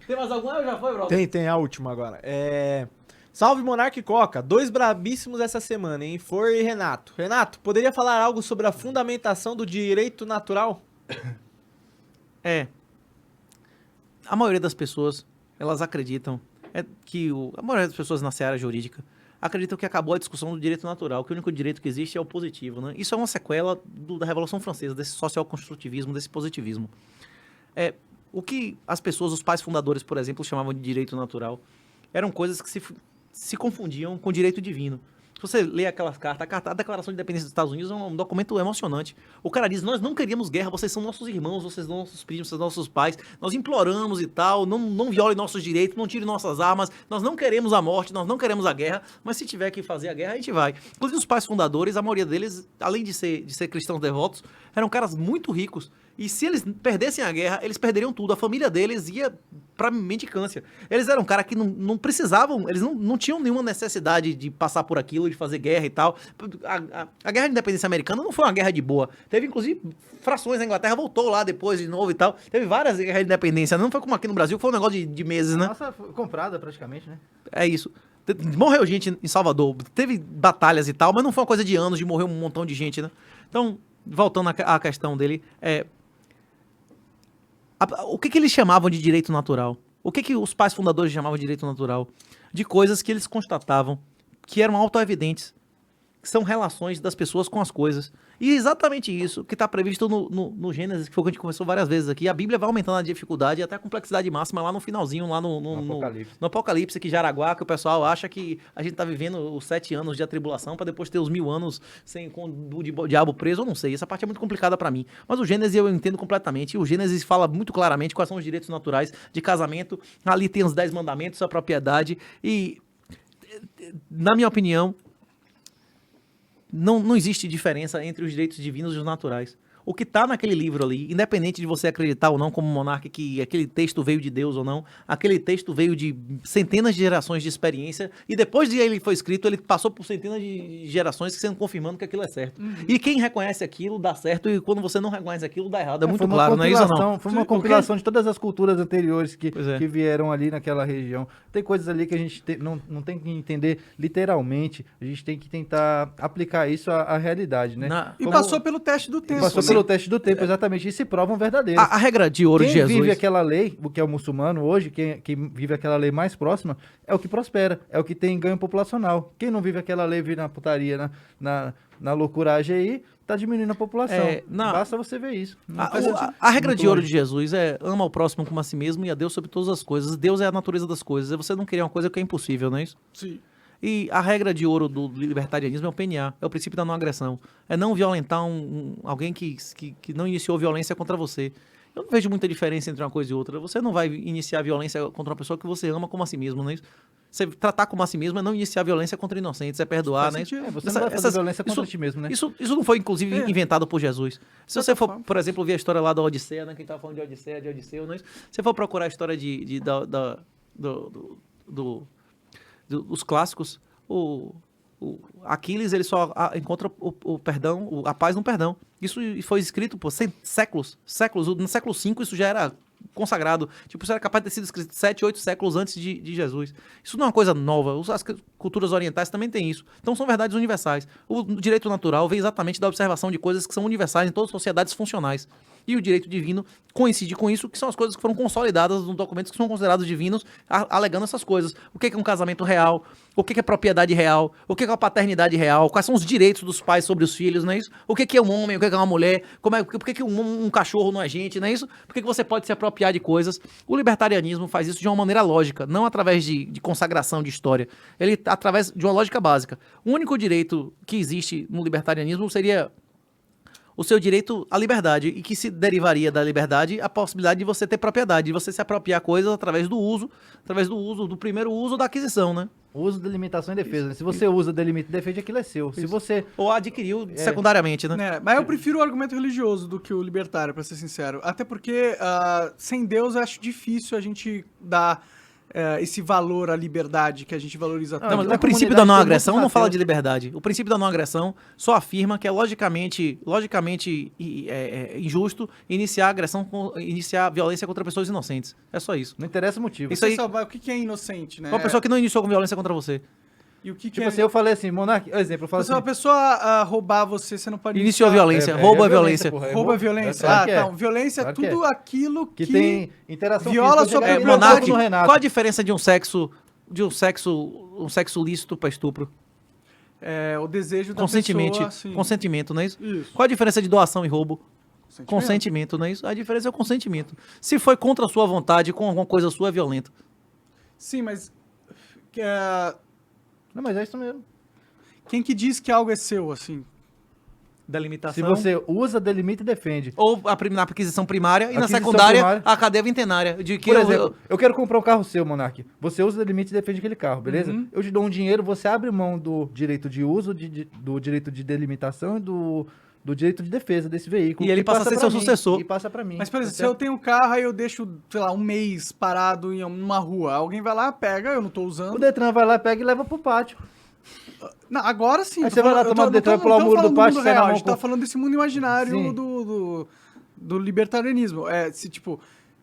Tem mais alguma? Já foi, bro? Tem a última agora. Salve Monark e Coca, 2 brabíssimos essa semana, hein? For e Renato. Renato, poderia falar algo sobre a fundamentação do direito natural? A maioria das pessoas, elas acreditam a maioria das pessoas na seara jurídica acreditam que acabou a discussão do direito natural, que o único direito que existe é o positivo, né? Isso é uma sequela da Revolução Francesa, desse social-construtivismo, desse positivismo. O que as pessoas, os pais fundadores, por exemplo, chamavam de direito natural, eram coisas que se confundiam com direito divino. Se você lê aquelas cartas, a Declaração de Independência dos Estados Unidos é um documento emocionante. O cara diz, nós não queríamos guerra, vocês são nossos irmãos, vocês são nossos primos, vocês são nossos pais, nós imploramos e tal, não violem nossos direitos, não tirem nossas armas, nós não queremos a morte, nós não queremos a guerra, mas se tiver que fazer a guerra, a gente vai. Inclusive os pais fundadores, a maioria deles, além de ser cristãos devotos, eram caras muito ricos. E se eles perdessem a guerra, eles perderiam tudo. A família deles ia pra mendicância. Eles eram caras que não precisavam, eles não tinham nenhuma necessidade de passar por aquilo, de fazer guerra e tal. A guerra de independência americana não foi uma guerra de boa. Teve, inclusive, frações, a Inglaterra voltou lá depois de novo e tal. Teve várias guerras de independência. Não foi como aqui no Brasil, foi um negócio de meses, né? Nossa, foi comprada praticamente, né? É isso. Morreu gente em Salvador, teve batalhas e tal, mas não foi uma coisa de anos de morrer um montão de gente, né? Então, voltando à questão dele, o que eles chamavam de direito natural? O que os pais fundadores chamavam de direito natural? De coisas que eles constatavam que eram autoevidentes, que são relações das pessoas com as coisas. E exatamente isso que está previsto no Gênesis, que foi o que a gente conversou várias vezes aqui. A Bíblia vai aumentando a dificuldade e até a complexidade máxima lá no finalzinho, lá no Apocalipse, que Jaraguá, que o pessoal acha que a gente está vivendo os 7 anos de atribulação para depois ter os 1000 anos com o diabo preso, eu não sei. Essa parte é muito complicada para mim. Mas o Gênesis eu entendo completamente. E o Gênesis fala muito claramente quais são os direitos naturais de casamento. Ali tem os 10 mandamentos, a propriedade. E, na minha opinião, não existe diferença entre os direitos divinos e os naturais. O que está naquele livro ali, independente de você acreditar ou não como monarca que aquele texto veio de Deus ou não, aquele texto veio de centenas de gerações de experiência e depois de ele foi escrito, ele passou por centenas de gerações sendo confirmando que aquilo é certo. E quem reconhece aquilo dá certo e quando você não reconhece aquilo dá errado. É muito claro, não é isso ou não? Foi uma compilação de todas as culturas anteriores que Pois é. que vieram ali naquela região. Tem coisas ali que a gente não tem que entender literalmente, a gente tem que tentar aplicar isso à realidade, né? Na- E Como- passou pelo teste do tempo. Passou né? pelo teste do tempo, exatamente, e se provam verdadeiros. A regra de ouro Quem de Jesus... vive aquela lei, o que é o muçulmano hoje, quem vive aquela lei mais próxima, é o que prospera, é o que tem ganho populacional. Quem não vive aquela lei, vive na putaria, na loucuragem aí, tá diminuindo a população. Basta você ver isso. Não faz sentido. A regra Muito de ouro longe. de Jesus é ama o próximo como a si mesmo e a Deus sobre todas as coisas. Deus é a natureza das coisas. É você não querer uma coisa que é impossível, não é isso? Sim. E a regra de ouro do libertarianismo é o PNA, é o princípio da não agressão. É não violentar alguém que não iniciou violência contra você. Eu não vejo muita diferença entre uma coisa e outra. Você não vai iniciar violência contra uma pessoa que você ama como a si mesmo, não é isso? Você tratar como a si mesmo é não iniciar violência contra inocentes, é perdoar, né? sentido. Você não vai fazer violência contra ti mesmo, né? Isso não foi, inclusive, inventado por Jesus. Se você for, por exemplo, ver a história lá da Odisseia, né? Quem tava falando de Odisseu, não é isso? Se você for procurar a história dos clássicos, o Aquiles ele só encontra o perdão, a paz no perdão. Isso foi escrito por séculos. No século V isso já era consagrado. Tipo, isso era capaz de ter sido escrito 7, 8 séculos antes de Jesus. Isso não é uma coisa nova. As culturas orientais também têm isso. Então são verdades universais. O direito natural vem exatamente da observação de coisas que são universais em todas as sociedades funcionais. E o direito divino coincide com isso, que são as coisas que foram consolidadas nos documentos que são considerados divinos, alegando essas coisas. O que é um casamento real? O que é propriedade real? O que é a paternidade real? Quais são os direitos dos pais sobre os filhos, não é isso? O que é um homem? O que é uma mulher? Por que um cachorro não é gente, não é isso? Por que você pode se apropriar de coisas? O libertarianismo faz isso de uma maneira lógica, não através de consagração de história. Ele através de uma lógica básica. O único direito que existe no libertarianismo seria o seu direito à liberdade, e que se derivaria da liberdade a possibilidade de você ter propriedade, de você se apropriar coisas através do uso, do primeiro uso da aquisição, né? O uso de limitação e defesa, né? Se você usa delimita e defende, aquilo é seu. Se você... Ou adquiriu secundariamente, né? Né, mas eu prefiro o argumento religioso do que o libertário, pra ser sincero. Até porque, sem Deus, eu acho difícil a gente dar esse valor à liberdade que a gente valoriza Não, tanto. mas na o princípio comunidade da não tem agressão muitos não fala ateus. de liberdade. O princípio da não agressão só afirma que é logicamente injusto iniciar violência contra pessoas inocentes. É só isso. Não interessa o motivo. Isso aí- O que é inocente, né? Uma pessoa que não iniciou com violência contra você. E o que Tipo é... assim, eu falei assim, Monark, exemplo, eu falo Se uma assim... pessoa roubar você, você não pode... Iniciou a iniciar- violência, roubo é violência. porra, Roubo é violência. Claro Ah, que é. então. Violência é Claro que tudo aquilo Que tem interação viola física, sua eu já vi propriedade. no Monark, jogo do Renato. qual a diferença de um sexo lícito para estupro? o desejo da Consentimento, pessoa... Assim. consentimento, não é isso? Isso. Qual a diferença de doação e roubo? Consentimento. Consentimento, não é isso? A diferença é o consentimento. Se foi contra a sua vontade, com alguma coisa sua, é violento. Sim, mas... Não, mas é isso mesmo. Quem que diz que algo é seu, assim? Delimitação. Se você usa, delimita e defende. Ou na aquisição primária e na Aquisição secundária, primária. a cadeia vintenária. De que Por exemplo, eu quero comprar um carro seu, Monark. Você usa, delimita e defende aquele carro, beleza? Uhum. Eu te dou um dinheiro, você abre mão do direito de uso, do direito de delimitação e do direito de defesa desse veículo. E ele passa a ser pra seu mim, sucessor. E passa pra mim. Mas, por exemplo, tá se eu certo? tenho um carro aí eu deixo, sei lá, um mês parado em uma rua, alguém vai lá, pega, eu não tô O usando. Detran vai lá, pega e leva pro pátio. Não, agora sim. Aí tô você vai lá falando- eu tomar tô- o Detran, não tô- pular o não tô muro do falando pátio, mundo sai na real, a mão gente tá com- falando desse mundo imaginário Sim. do libertarianismo.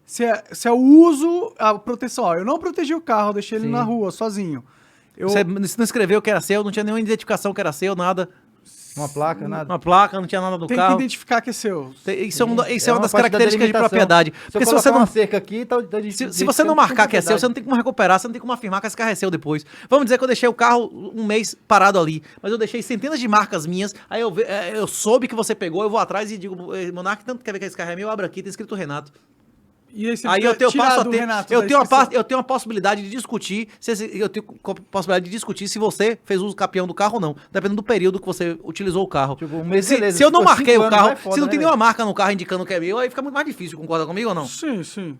Se é o uso, a proteção. Ó, eu não protegi o carro, eu deixei ele Sim. na rua, sozinho. Você não escreveu que era seu, não tinha nenhuma identificação que era seu, nada. Uma placa, nada. Uma placa, não tinha nada no Tem que carro. identificar que é seu. Isso é uma das parte da características de delimitação. propriedade. Se eu Porque se colocar você não uma cerca aqui, tá Se você não marcar que é seu, você não tem como recuperar, você não tem como afirmar que esse carro é seu depois. Vamos dizer que eu deixei o carro um mês parado ali, mas eu deixei centenas de marcas minhas, aí eu soube que você pegou, eu vou atrás e digo, Monark, tanto quer ver que esse carro é meu, eu abro aqui, tá escrito Renato. E aí você Aí precisa tirar passo a do ter, Renato eu da tenho, inscrição. eu tenho a possibilidade de discutir, se você fez uso capião do carro ou não, dependendo do período que você utilizou o carro. Tipo, um mês, se, beleza, se eu não ficou marquei 5 o anos, carro, vai foda, se não né, tem velho? nenhuma marca no carro indicando que é meu, aí fica muito mais difícil, concorda comigo ou não? Sim, sim.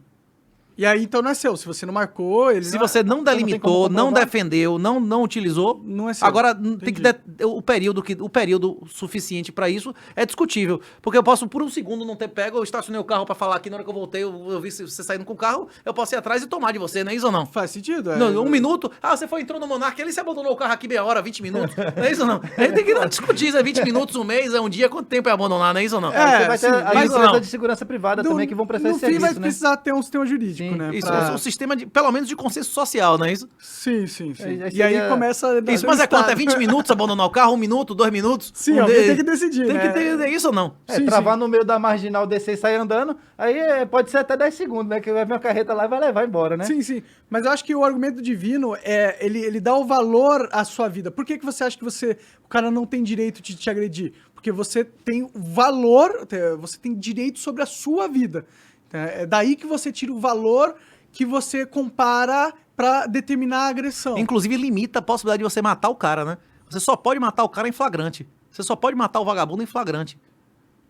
E aí, então, não é seu. Se você não marcou, ele Se não é- você não não tem delimitou, como não comprovar. defendeu, não utilizou, Não é seu. agora tem que Entendi. o período suficiente pra isso é discutível, porque eu posso por um segundo não ter pego, eu estacionei o carro pra falar aqui, na hora que eu voltei, eu vi você saindo com o carro, eu posso ir atrás e tomar de você, não é isso ou não? Faz sentido? É. Não, um minuto, você entrou no Monark, ele se abandonou o carro aqui meia hora, 20 minutos, não é isso ou não? A gente tem que discutir, se é 20 minutos, um mês, é um dia, quanto tempo é abandonar, não é isso ou não? É, Você vai ter sim, as mas empresas não. de segurança privada No- também que vão prestar no esse fim vai serviço, né? precisar ter um sistema jurídico, Sim. né? Isso, pra- o sistema, pelo menos, de consenso social, não é isso? Sim, sim, sim. Aí E aí seria- começa... a- Isso, mas é quanto? É 20 minutos abandonar o carro? 1 minuto, 2 minutos? Sim, Um alguém de- tem que decidir, Tem né? que ter isso ou não? É, Sim, travar no meio da marginal, descer e sair andando, aí pode ser até 10 segundos, né? Que vai vir uma carreta lá e vai levar embora, né? Sim, sim. Mas eu acho que o argumento divino, ele dá o valor à sua vida. Por que você acha que o cara não tem direito de te agredir? Porque você tem valor, você tem direito sobre a sua vida. É daí que você tira o valor que você compara pra determinar a agressão. Inclusive, limita a possibilidade de você matar o cara, né? Você só pode matar o cara em flagrante. Você só pode matar o vagabundo em flagrante.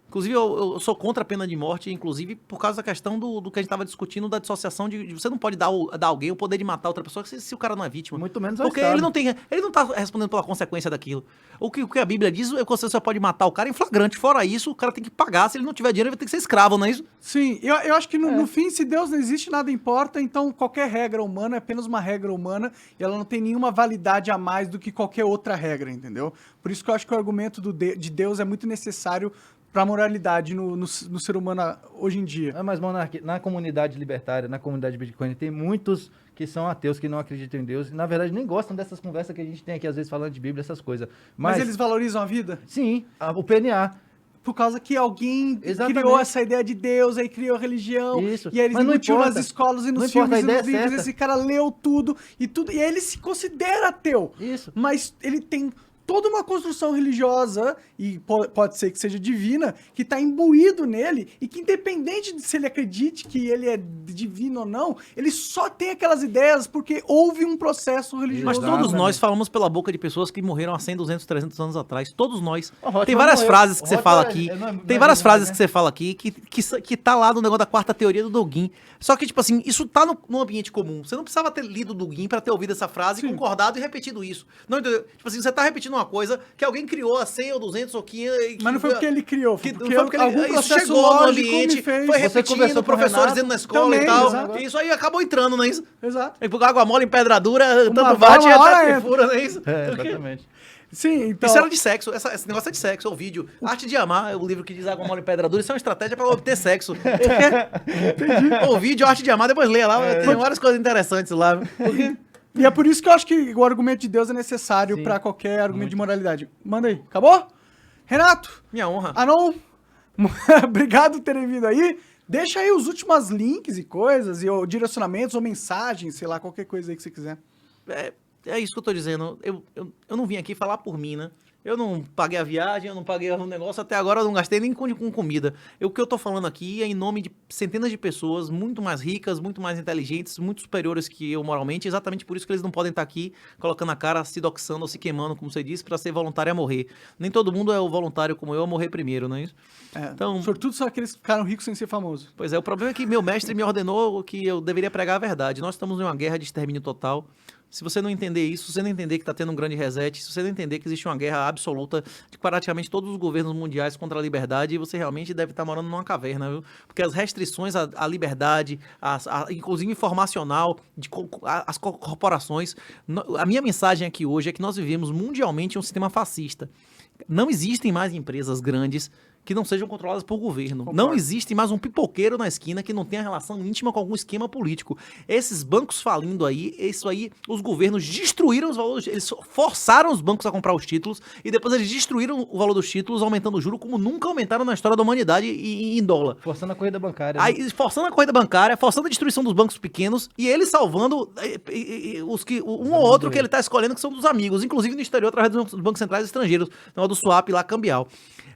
Inclusive, eu sou contra a pena de morte, inclusive por causa da questão do que a gente estava discutindo, da dissociação de você não pode dar a alguém o poder de matar outra pessoa se o cara não é vítima. Muito menos ao Porque Estado. ele não tá respondendo pela consequência daquilo. O que a Bíblia diz é que você só pode matar o cara em flagrante. Fora isso, o cara tem que pagar. Se ele não tiver dinheiro, ele vai ter que ser escravo, não é isso? Sim, eu acho que no fim, se Deus não existe, nada importa, então qualquer regra humana é apenas uma regra humana e ela não tem nenhuma validade a mais do que qualquer outra regra, entendeu? Por isso que eu acho que o argumento de Deus é muito necessário para a moralidade no ser humano hoje em dia. Mas, Monark, na comunidade libertária, na comunidade Bitcoin, tem muitos que são ateus, que não acreditam em Deus, e na verdade nem gostam dessas conversas que a gente tem aqui, às vezes falando de Bíblia, essas coisas. Mas eles valorizam a vida? Sim, o PNA. Por causa que alguém Exatamente. criou essa ideia de Deus, aí criou a religião, Isso. e aí eles Mas não embutiram nas importa. escolas e Não nos importa, filmes a e ideia nos é livros, certa. esse cara leu tudo, e aí ele se considera ateu. Isso. Mas ele tem toda uma construção religiosa, e pode ser que seja divina, que está imbuído nele, e que independente de se ele acredite que ele é divino ou não, ele só tem aquelas ideias porque houve um processo religioso. Mas Exatamente. todos nós falamos pela boca de pessoas que morreram há 100, 200, 300 anos atrás. Todos nós. O Rothman Tem várias morreu. frases que O você Rothman fala é- aqui. não é Tem várias vivo frases mais, que você fala aqui que tá lá no negócio da quarta teoria do Dugin. Só que, tipo assim, isso tá no ambiente comum. Você não precisava ter lido o Dugin pra ter ouvido essa frase, concordado e repetido isso. Não, entendeu? Tipo assim, você tá repetindo numa coisa que alguém criou há 100 ou 200 ou 500... Mas não foi porque ele criou, foi Que, porque, não foi porque algum isso processo chegou no lógico ambiente, me fez... foi Você repetindo, conversou com o professores Renato? dentro da escola Também, e tal. exato. E isso aí acabou entrando, não é isso? Exato. E por água mole, em pedradura, tanto Uma bate e hora até entra. que fura, não é isso? Exatamente. Sim, então... Isso era de sexo, esse negócio é de sexo, é o vídeo. Arte de Amar, é o livro que diz água mole em pedra dura, isso é uma estratégia pra obter sexo. O vídeo Arte de Amar, depois leia lá, tem várias coisas interessantes lá. E é por isso que eu acho que o argumento de Deus é necessário Sim. pra qualquer argumento de moralidade. Manda aí. Acabou? Renato, Minha honra. Anon, obrigado por terem vindo aí. Deixa aí os últimos links e coisas, ou direcionamentos, ou mensagens, sei lá, qualquer coisa aí que você quiser. É isso que eu tô dizendo. Eu não vim aqui falar por mim, né? Eu não paguei a viagem, eu não paguei o negócio, até agora eu não gastei nem com comida. O que eu tô falando aqui é em nome de centenas de pessoas muito mais ricas, muito mais inteligentes, muito superiores que eu moralmente, exatamente por isso que eles não podem estar aqui colocando a cara, se doxando ou se queimando, como você disse, para ser voluntário a morrer. Nem todo mundo é o voluntário como eu a morrer primeiro, não é isso? Então, Sobretudo são aqueles que ficaram ricos sem ser famosos. pois é, o problema é que meu mestre me ordenou que eu deveria pregar a verdade. Nós estamos em uma guerra de extermínio total. Se você não entender isso, se você não entender que está tendo um grande reset, se você não entender que existe uma guerra absoluta de praticamente todos os governos mundiais contra a liberdade, você realmente deve estar morando numa caverna, viu? Porque as restrições à liberdade, inclusive informacional, as corporações... A minha mensagem aqui hoje é que nós vivemos mundialmente um sistema fascista. Não existem mais empresas grandes que não sejam controladas por governo. Concordo. Não existe mais um pipoqueiro na esquina que não tenha relação íntima com algum esquema político. Esses bancos falindo aí, isso aí, os governos destruíram os valores, eles forçaram os bancos a comprar os títulos e depois eles destruíram o valor dos títulos, aumentando o juro como nunca aumentaram na história da humanidade em dólar. Forçando a corrida bancária. né? Aí, forçando a corrida bancária, forçando a destruição dos bancos pequenos e ele salvando os que um ou outro que ele está escolhendo que são dos amigos, inclusive no exterior através dos bancos centrais estrangeiros, do swap lá cambial.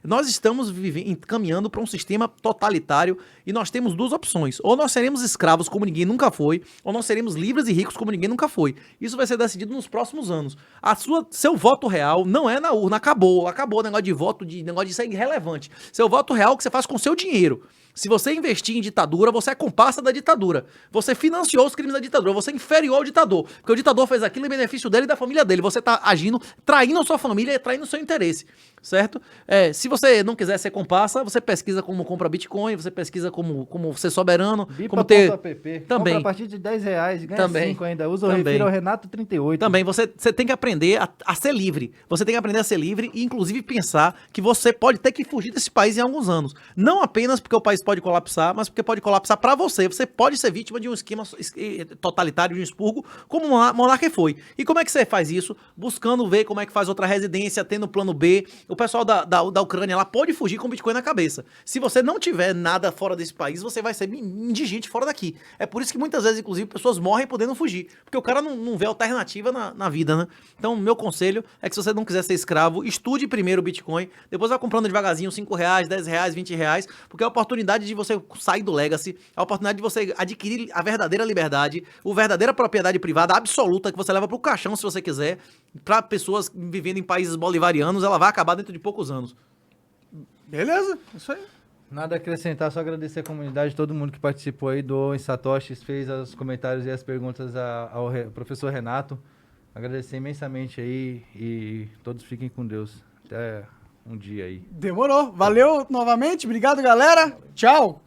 Nós estamos caminhando para um sistema totalitário e nós temos duas opções. Ou nós seremos escravos como ninguém nunca foi, ou nós seremos livres e ricos como ninguém nunca foi. Isso vai ser decidido nos próximos anos. Seu voto real não é na urna, acabou o negócio de voto, negócio de isso é irrelevante. Seu voto real é o que você faz com seu dinheiro. Se você investir em ditadura, você é comparsa da ditadura. Você financiou os crimes da ditadura, você é inferior ao ditador. Porque o ditador fez aquilo em benefício dele e da família dele. Você está agindo, traindo a sua família e traindo o seu interesse. Certo? Se você não quiser ser comparsa, você pesquisa como compra Bitcoin, você pesquisa como ser soberano, como ter... Bipa.app. Também. Compra a partir de R$10 e ganha Também. 5 ainda. Usa o Também. refiro ao Renato38. Também, você tem que aprender a ser livre. Você tem que aprender a ser livre e, inclusive, pensar que você pode ter que fugir desse país em alguns anos. Não apenas porque o país pode colapsar, mas porque pode colapsar para você. Você pode ser vítima de um esquema totalitário, de um expurgo, como o monarca foi. E como é que você faz isso? Buscando ver como é que faz outra residência, tendo plano B. O pessoal da Ucrânia lá pode fugir com Bitcoin na cabeça. Se você não tiver nada fora desse país, você vai ser indigente fora daqui. É por isso que muitas vezes, inclusive, pessoas morrem podendo fugir. Porque o cara não vê alternativa na vida, né? Então, meu conselho é que se você não quiser ser escravo, estude primeiro o Bitcoin, depois vai comprando devagarzinho R$5, R$10, R$20, porque é a oportunidade de você sair do legacy, a oportunidade de você adquirir a verdadeira liberdade, a verdadeira propriedade privada absoluta que você leva pro caixão se você quiser, para pessoas vivendo em países bolivarianos, ela vai acabar dentro de poucos anos. Beleza? Isso aí. Nada a acrescentar, só agradecer a comunidade, todo mundo que participou aí, doou em satoshis, fez os comentários e as perguntas ao professor Renato. Agradecer imensamente aí e todos fiquem com Deus. Até um dia aí. Demorou. Valeu novamente. Obrigado, galera. Tchau.